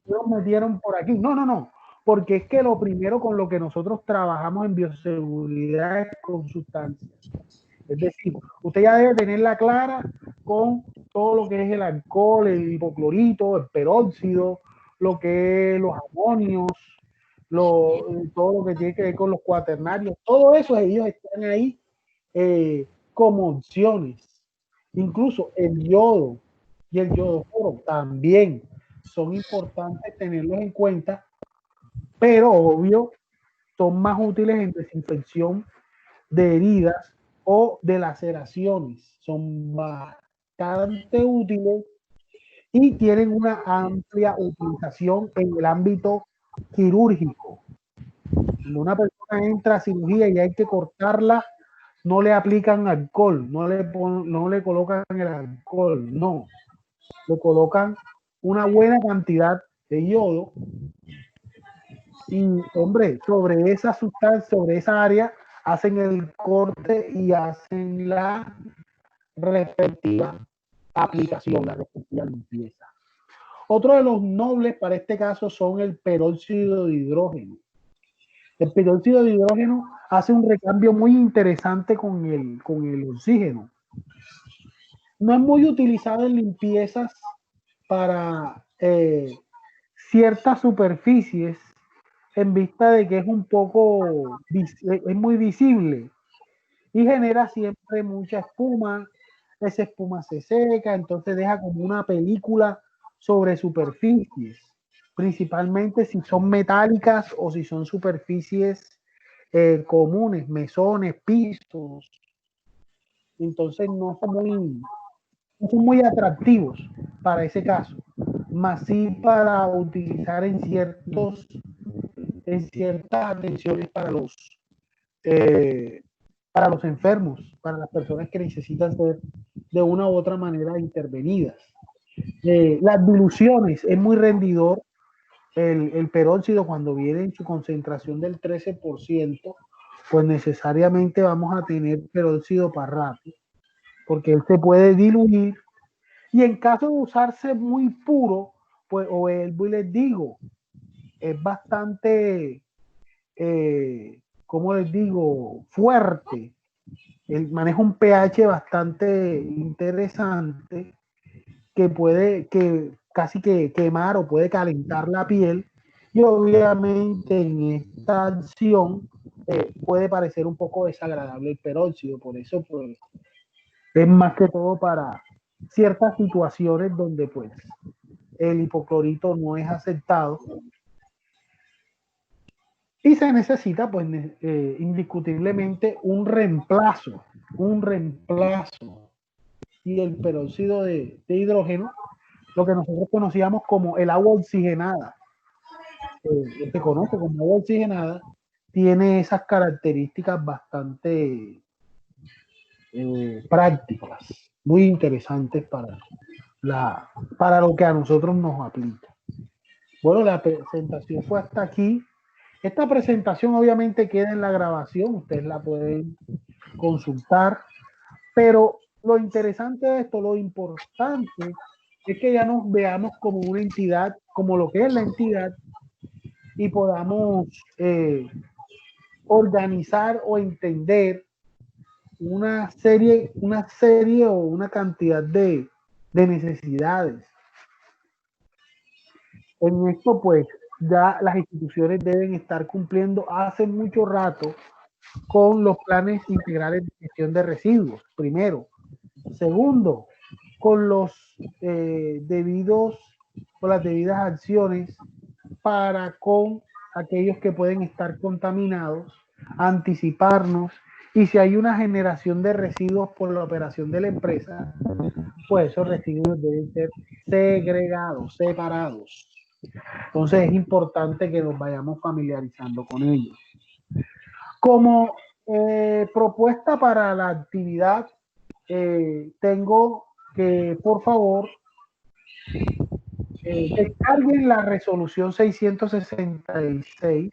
nos metieron por aquí. No, no, no, porque es que lo primero con lo que nosotros trabajamos en bioseguridad es con sustancias. Es decir, usted ya debe tenerla clara con todo lo que es el alcohol, el hipoclorito, el peróxido, lo que es los amonios, todo lo que tiene que ver con los cuaternarios, todo eso ellos están ahí como opciones. Incluso el yodo y el yodoforo también son importantes tenerlos en cuenta, pero obvio son más útiles en desinfección de heridas o de laceraciones. Son bastante útiles y tienen una amplia utilización en el ámbito quirúrgico. Cuando una persona entra a cirugía y hay que cortarla, no le aplican alcohol, no le colocan el alcohol, no. Le colocan una buena cantidad de yodo y, hombre, sobre esa sustancia, sobre esa área, hacen el corte y hacen la respectiva aplicación, la respectiva limpieza. Otro de los nobles para este caso son el peróxido de hidrógeno. El peróxido de hidrógeno hace un recambio muy interesante con el oxígeno. No es muy utilizado en limpiezas para ciertas superficies en vista de que es un poco, es muy visible y genera siempre mucha espuma. Esa espuma se seca, entonces deja como una película sobre superficies, principalmente si son metálicas o si son superficies comunes, mesones, pisos. Entonces no son muy atractivos para ese caso, más sí para utilizar en ciertas atenciones para los enfermos, para las personas que necesitan ser de una u otra manera intervenidas. Las diluciones es muy rendidor el peróxido cuando viene en su concentración del 13%, pues necesariamente vamos a tener peróxido parrato, porque él se puede diluir y en caso de usarse muy puro, pues o vuelvo y les digo, es bastante, ¿cómo les digo? Fuerte. Él maneja un pH bastante interesante que puede que casi que quemar o puede calentar la piel y obviamente en esta acción puede parecer un poco desagradable el peróxido, por eso pues es más que todo para ciertas situaciones donde pues el hipoclorito no es aceptado y se necesita pues indiscutiblemente un reemplazo y el peróxido de hidrógeno, lo que nosotros conocíamos como el agua oxigenada, se conoce como agua oxigenada, tiene esas características bastante prácticas, muy interesantes para lo que a nosotros nos aplica. Bueno, la presentación fue hasta aquí. Esta presentación obviamente queda en la grabación, ustedes la pueden consultar, pero lo interesante de esto, lo importante, es que ya nos veamos como una entidad, como lo que es la entidad, y podamos organizar o entender una serie o una cantidad de necesidades. En esto, pues, ya las instituciones deben estar cumpliendo hace mucho rato con los planes integrales de gestión de residuos, primero. Segundo, con los con las debidas acciones para con aquellos que pueden estar contaminados, anticiparnos y si hay una generación de residuos por la operación de la empresa, pues esos residuos deben ser segregados, separados. Entonces es importante que nos vayamos familiarizando con ellos. Como propuesta para la actividad, tengo que, por favor, descarguen la resolución 666.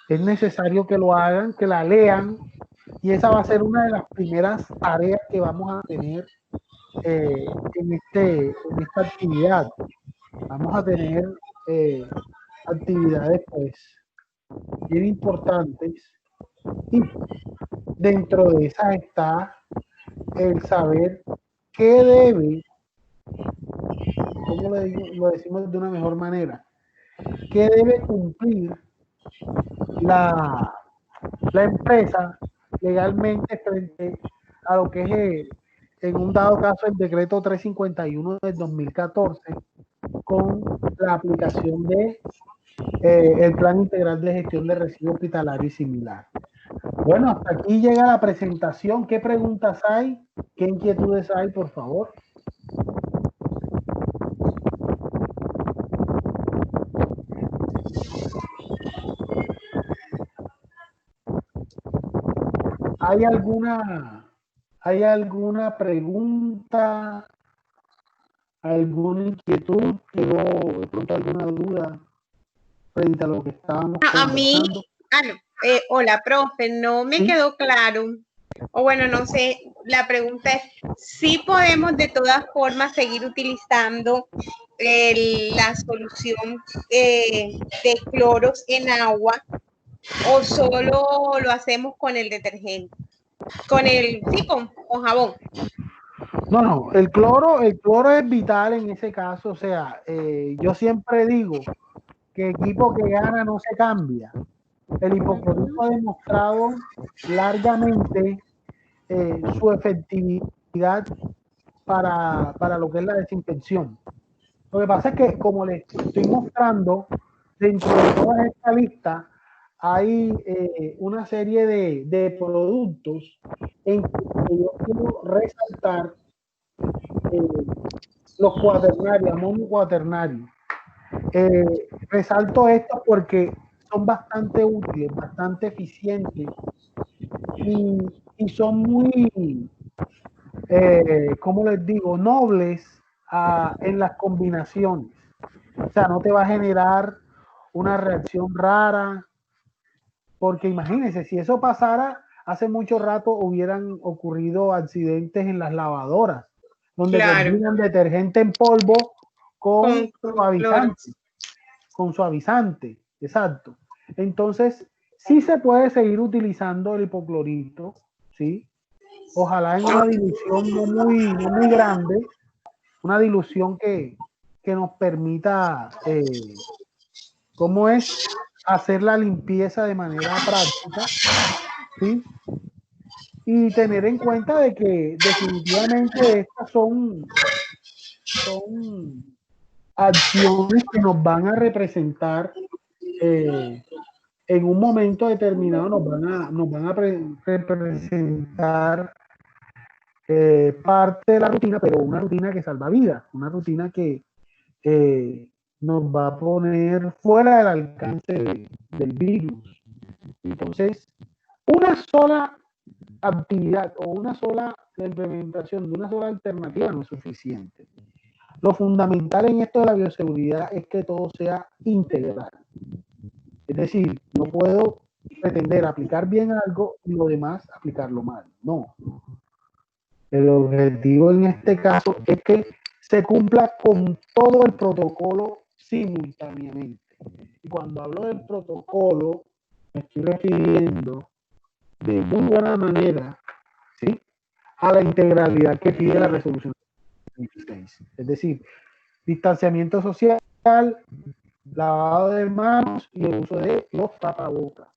Es necesario que lo hagan, que la lean, y esa va a ser una de las primeras tareas que vamos a tener en esta actividad. Vamos a tener actividades pues bien importantes y dentro de esas está el saber qué debe, ¿cómo lo decimos de una mejor manera? ¿Qué debe cumplir la, la empresa legalmente frente a lo que es, en un dado caso, el decreto 351 del 2014 con la aplicación de el Plan Integral de Gestión de Residuos Hospitalario y similar? Bueno, hasta aquí llega la presentación. ¿Qué preguntas hay? ¿Qué inquietudes hay, por favor? ¿Hay alguna pregunta, alguna inquietud, de pronto alguna duda frente a lo que estábamos
A mí,
conversando?
no, hola, profe, no me quedó claro. O bueno, no sé, la pregunta es, ¿si podemos de todas formas seguir utilizando la solución de cloros en agua o solo lo hacemos con el detergente? Con jabón.
No, el cloro es vital en ese caso. O sea, yo siempre digo que equipo que gana no se cambia. El hipoclorito ha demostrado largamente su efectividad para lo que es la desinfección. Lo que pasa es que, como les estoy mostrando, dentro de toda esta lista hay una serie de productos en que yo quiero resaltar los cuaternarios, amonio cuaternario. Resalto esto porque son bastante útiles, bastante eficientes y son muy, ¿cómo les digo?, nobles en las combinaciones. sea, no te va a generar una reacción rara, porque imagínense, si eso pasara, hace mucho rato hubieran ocurrido accidentes en las lavadoras, donde
Claro,
combinan detergente en polvo con
con cloro.
suavizante, exacto. Entonces, sí se puede seguir utilizando el hipoclorito, ¿sí? Ojalá en una dilución no muy grande, una dilución que nos permita, ¿cómo es? Hacer la limpieza de manera práctica, ¿sí? Y tener en cuenta de que definitivamente estas son acciones que nos van a representar en un momento determinado, nos van a representar parte de la rutina, pero una rutina que salva vidas, una rutina que nos va a poner fuera del alcance del virus. Entonces, una sola actividad o una sola la implementación de una sola alternativa no es suficiente. Lo fundamental en esto de la bioseguridad es que todo sea integral. Es decir, no puedo pretender aplicar bien algo y lo demás aplicarlo mal. No. El objetivo en este caso es que se cumpla con todo el protocolo simultáneamente. Y cuando hablo del protocolo, me estoy refiriendo de muy buena manera, ¿sí?, a la integralidad que pide la resolución 26. Es decir, distanciamiento social, lavado de manos y el uso de los tapabocas.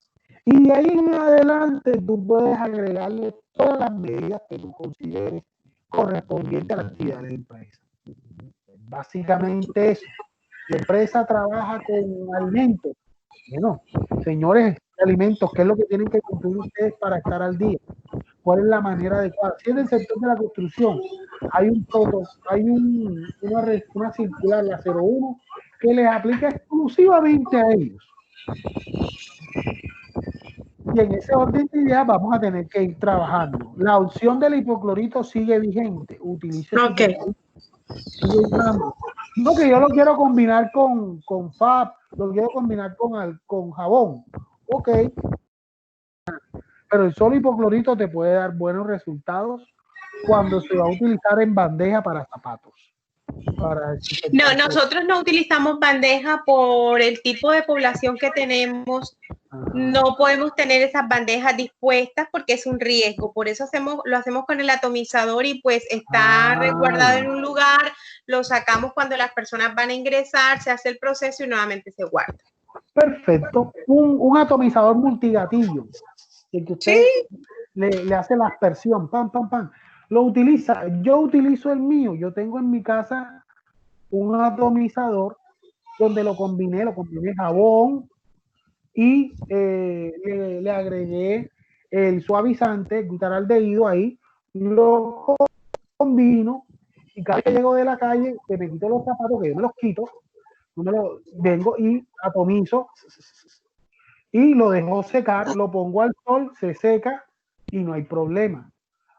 Y de ahí en adelante tú puedes agregarle todas las medidas que tú consideres correspondientes a la actividad de la empresa. Básicamente eso. La empresa trabaja con alimentos. Bueno, señores, alimentos, ¿qué es lo que tienen que cumplir ustedes para estar al día? ¿Cuál es la manera adecuada? Si es del sector de la construcción, hay una circular, la 01, que les aplica exclusivamente a ellos. Y en ese orden de ideas vamos a tener que ir trabajando. La opción del hipoclorito sigue vigente. Utilice su hipoclorito. Sigue usando. No, que yo lo quiero combinar con FAB, lo quiero combinar con jabón. Ok. Pero el solo hipoclorito te puede dar buenos resultados cuando se va a utilizar en bandeja para zapatos.
No, nosotros no utilizamos bandeja por el tipo de población que tenemos. Ajá. No podemos tener esas bandejas dispuestas porque es un riesgo. Por eso lo hacemos con el atomizador y pues está resguardado en un lugar, lo sacamos cuando las personas van a ingresar, se hace el proceso y nuevamente se guarda.
Perfecto. Un atomizador multigatillo. El que usted le hace la aspersión, pam, pam, pam. Lo utiliza. Yo utilizo el mío. Yo tengo en mi casa un atomizador donde lo combiné jabón y le agregué el suavizante, glutaraldehído ahí, lo combino y cada vez que llego de la calle, que me quito los zapatos, que yo me los quito, vengo y atomizo y lo dejo secar, lo pongo al sol, se seca y no hay problema.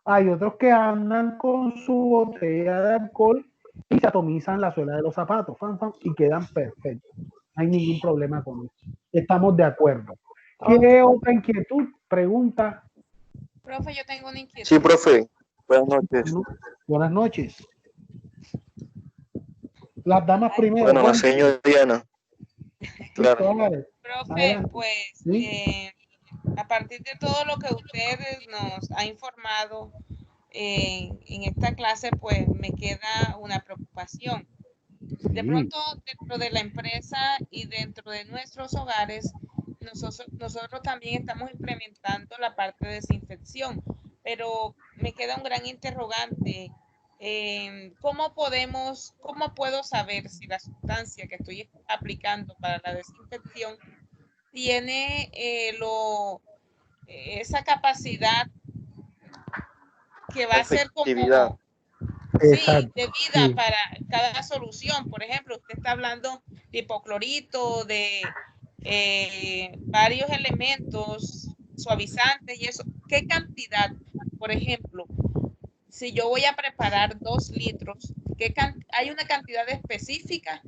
Hay otros que andan con su botella de alcohol y se atomizan la suela de los zapatos, fan, fan, y quedan perfectos. No hay ningún problema con eso. Estamos de acuerdo. ¿Qué otra inquietud? Pregunta.
Profe, yo tengo una inquietud.
Sí, profe. Buenas noches.
Buenas noches. Las damas primero.
Bueno, la señora Diana. Claro.
Profe,
adelante.
Pues,
¿sí?
A partir de todo lo que ustedes nos ha informado en esta clase, pues me queda una preocupación. De pronto, dentro de la empresa y dentro de nuestros hogares, nosotros también estamos implementando la parte de desinfección, pero me queda un gran interrogante. ¿Cómo puedo saber si la sustancia que estoy aplicando para la desinfección tiene esa capacidad que va a ser como debida para cada solución? Por ejemplo, usted está hablando de hipoclorito, de varios elementos suavizantes y eso. ¿Qué cantidad? Por ejemplo, si yo voy a preparar 2 litros, ¿hay una cantidad específica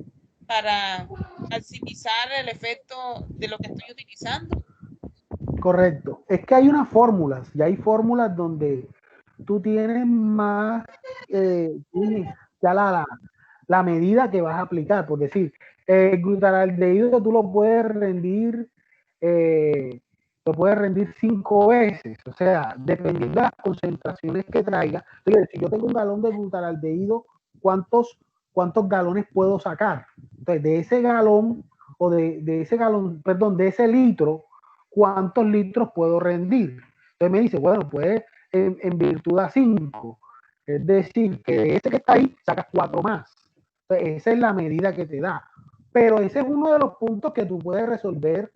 para maximizar el efecto de lo que estoy utilizando.
Correcto. Es que hay unas fórmulas, y hay fórmulas donde tú tienes más, tienes ya la medida que vas a aplicar. Por decir, el glutaraldehído tú lo puedes rendir 5 veces. O sea, dependiendo de las concentraciones que traiga. Si yo tengo un galón de glutaraldehído, ¿cuántos galones puedo sacar? Entonces, de ese galón, o de ese galón, perdón, de ese litro, ¿cuántos litros puedo rendir? Entonces me dice, bueno, pues en virtud a 5. Es decir, que de ese que está ahí, sacas 4 más. Entonces, esa es la medida que te da. Pero ese es uno de los puntos que tú puedes resolver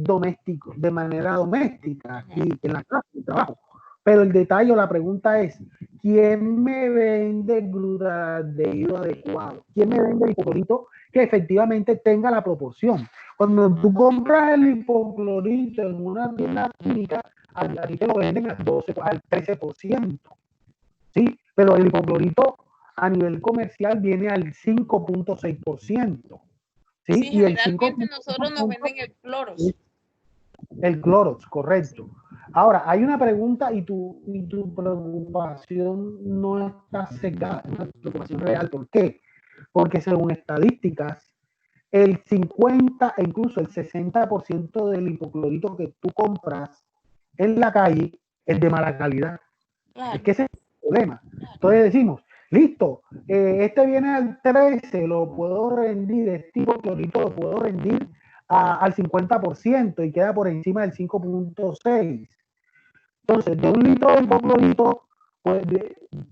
doméstico, de manera doméstica, aquí en la casa de trabajo. Pero el detalle o la pregunta es, ¿quién me vende el glutaraldehído adecuado? ¿Quién me vende el hipoclorito que efectivamente tenga la proporción? Cuando tú compras el hipoclorito en una tienda química, a ti te lo venden al 12, al 13%. ¿Sí? Pero el hipoclorito a nivel comercial viene al 5.6%. ¿sí?
Sí,
Y el
generalmente nosotros nos venden el Clorox.
El Clorox, correcto. Ahora, hay una pregunta y tu preocupación no está sesgada, es una preocupación real. ¿Por qué? Porque según estadísticas, el 50 e incluso el 60% del hipoclorito que tú compras en la calle es de mala calidad. Claro. Es que ese es el problema. Entonces decimos, listo, este viene al 13, lo puedo rendir, este hipoclorito lo puedo rendir al 50% y queda por encima del 5.6. Entonces, de un litro de hipoclorito, pues,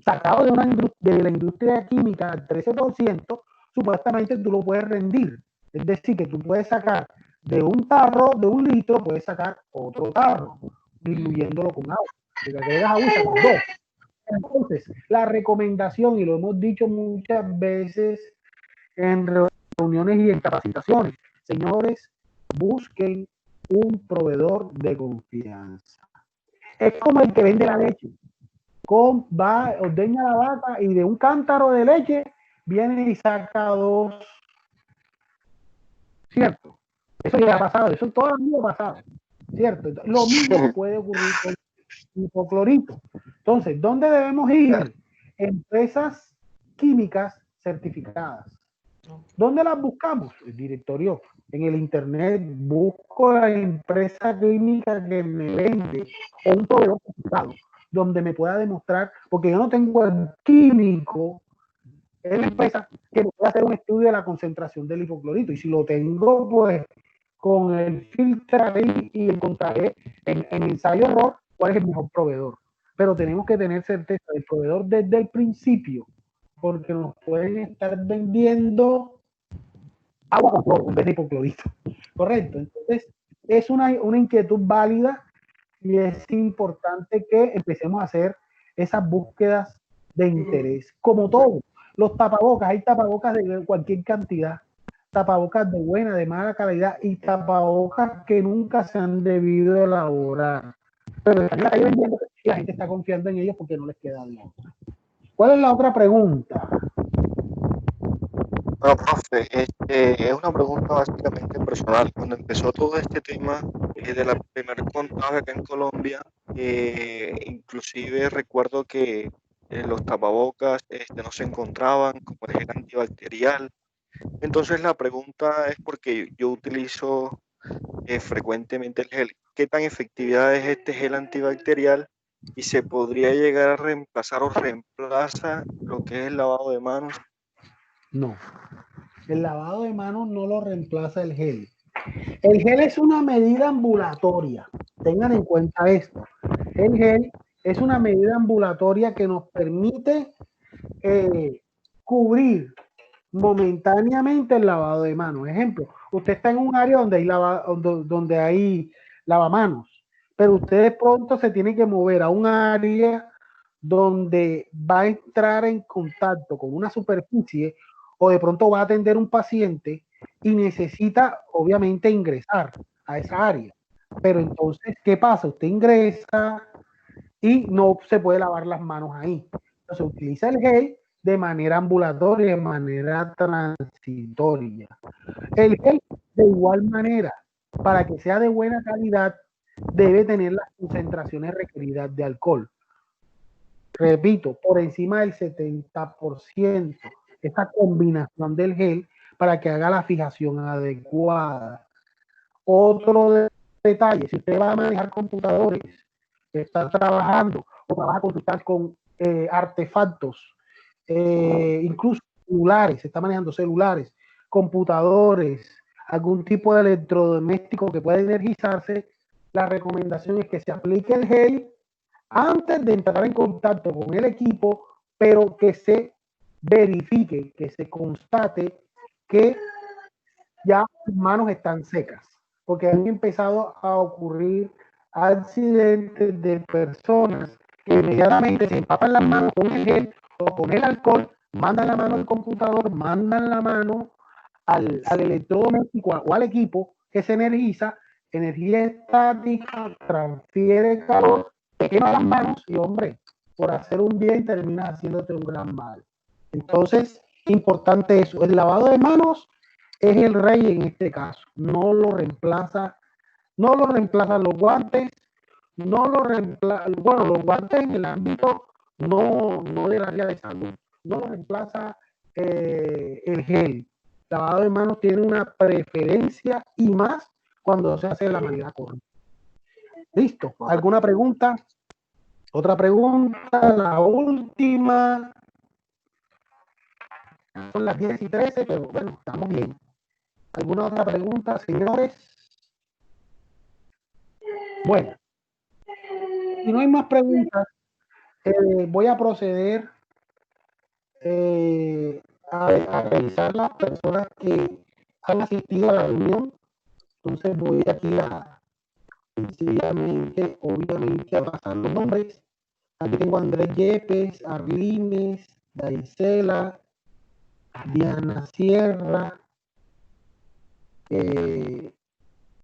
sacado de la industria química al 13%, supuestamente tú lo puedes rendir. Es decir, que tú puedes sacar de un tarro, de un litro, puedes sacar otro tarro, diluyéndolo con agua. Si le agregas agua, sacas 2. Entonces, la recomendación, y lo hemos dicho muchas veces en reuniones y en capacitaciones, señores, busquen un proveedor de confianza. Es como el que vende la leche. Ordeña la vaca y de un cántaro de leche viene y saca 2. ¿Cierto? Eso ya ha pasado, eso toda la vida ha pasado. ¿Cierto? Lo mismo puede ocurrir con el hipoclorito. Entonces, ¿dónde debemos ir? Empresas químicas certificadas. ¿Dónde las buscamos? El directorio. En el internet busco la empresa química que me vende o un proveedor certificado donde me pueda demostrar, porque yo no tengo el químico en la empresa que me pueda hacer un estudio de la concentración del hipoclorito. Y si lo tengo, pues con el filtraré y encontraré en ensayo error cuál es el mejor proveedor. Pero tenemos que tener certeza del proveedor desde el principio, porque nos pueden estar vendiendo agua con cloro en vez de hipoclorito. Correcto. Entonces, es una inquietud válida y es importante que empecemos a hacer esas búsquedas de interés. Como todo, los tapabocas, hay tapabocas de cualquier cantidad, tapabocas de buena, de mala calidad y tapabocas que nunca se han debido elaborar. Pero están en la calle vendiendo y la gente está confiando en ellos porque no les queda de otra. ¿Cuál es la otra pregunta?
Bueno, profe, es una pregunta básicamente personal. Cuando empezó todo este tema de la primer contagio acá en Colombia, inclusive recuerdo que los tapabocas no se encontraban como el gel antibacterial. Entonces la pregunta es porque yo utilizo frecuentemente el gel. ¿Qué tan efectividad es este gel antibacterial? ¿Y se podría llegar a reemplazar o reemplaza lo que es el lavado de manos?
No. El lavado de manos no lo reemplaza el gel. El gel es una medida ambulatoria. Tengan en cuenta esto. El gel es una medida ambulatoria que nos permite cubrir momentáneamente el lavado de manos. Ejemplo, usted está en un área donde hay lavamanos, pero usted de pronto se tiene que mover a un área donde va a entrar en contacto con una superficie o de pronto va a atender un paciente y necesita obviamente ingresar a esa área. Pero entonces, ¿qué pasa? Usted ingresa y no se puede lavar las manos ahí. Entonces utiliza el gel de manera ambulatoria, de manera transitoria. El gel, de igual manera, para que sea de buena calidad, debe tener las concentraciones requeridas de alcohol. Repito, por encima del 70%. Esta combinación del gel para que haga la fijación adecuada. Otro detalle, si usted va a manejar computadores, está trabajando o trabaja con artefactos, incluso celulares, se está manejando celulares, computadores, algún tipo de electrodoméstico que pueda energizarse, la recomendación es que se aplique el gel antes de entrar en contacto con el equipo, pero que se verifique, que se constate que ya sus manos están secas, porque han empezado a ocurrir accidentes de personas que inmediatamente se empapan las manos con el gel o con el alcohol, mandan la mano al computador, mandan la mano al electrodoméstico o al equipo que se energiza, energía estática, transfiere calor, te quema las manos y, hombre, por hacer un bien terminas haciéndote un gran mal. Entonces, importante eso, el lavado de manos es el rey en este caso, no lo reemplazan los guantes, bueno, los guantes en el ámbito no del área de salud, no lo reemplaza el gel. Lavado de manos tiene una preferencia y más cuando se hace de la manera correcta. Listo. ¿Alguna pregunta? Otra pregunta, la última. Son las 10:13, pero bueno, estamos bien. ¿Alguna otra pregunta, señores? Bueno, si no hay más preguntas, voy a proceder a revisar las personas que han asistido a la reunión. Entonces voy aquí sencillamente, obviamente, a pasar los nombres. Aquí tengo a Andrés Yepes, Arlines, Daisela, Diana Sierra,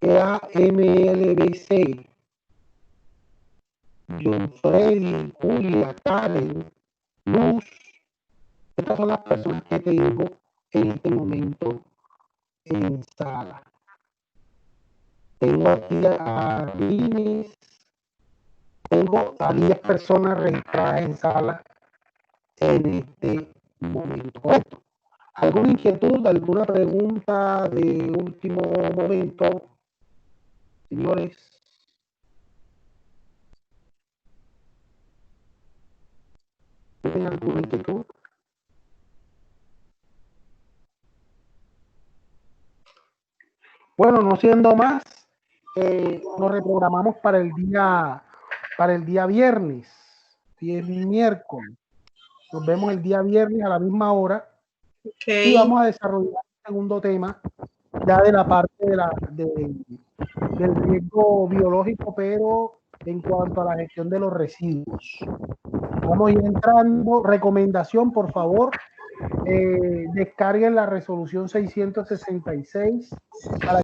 EAMLBC, John Freddy, Julia, Karen, Luz. Estas son las personas que tengo en este momento en sala. Tengo aquí a Arlines, tengo a 10 personas registradas en sala en este momento. Correcto. ¿Alguna inquietud, alguna pregunta de último momento, señores? ¿Tienen alguna inquietud? Bueno, no siendo más, nos reprogramamos para el día viernes, miércoles. Nos vemos el día viernes a la misma hora.
Okay.
Y vamos a desarrollar el segundo tema, ya de la parte del riesgo biológico, pero en cuanto a la gestión de los residuos. Vamos a ir entrando. Recomendación, por favor, descarguen la resolución 666 para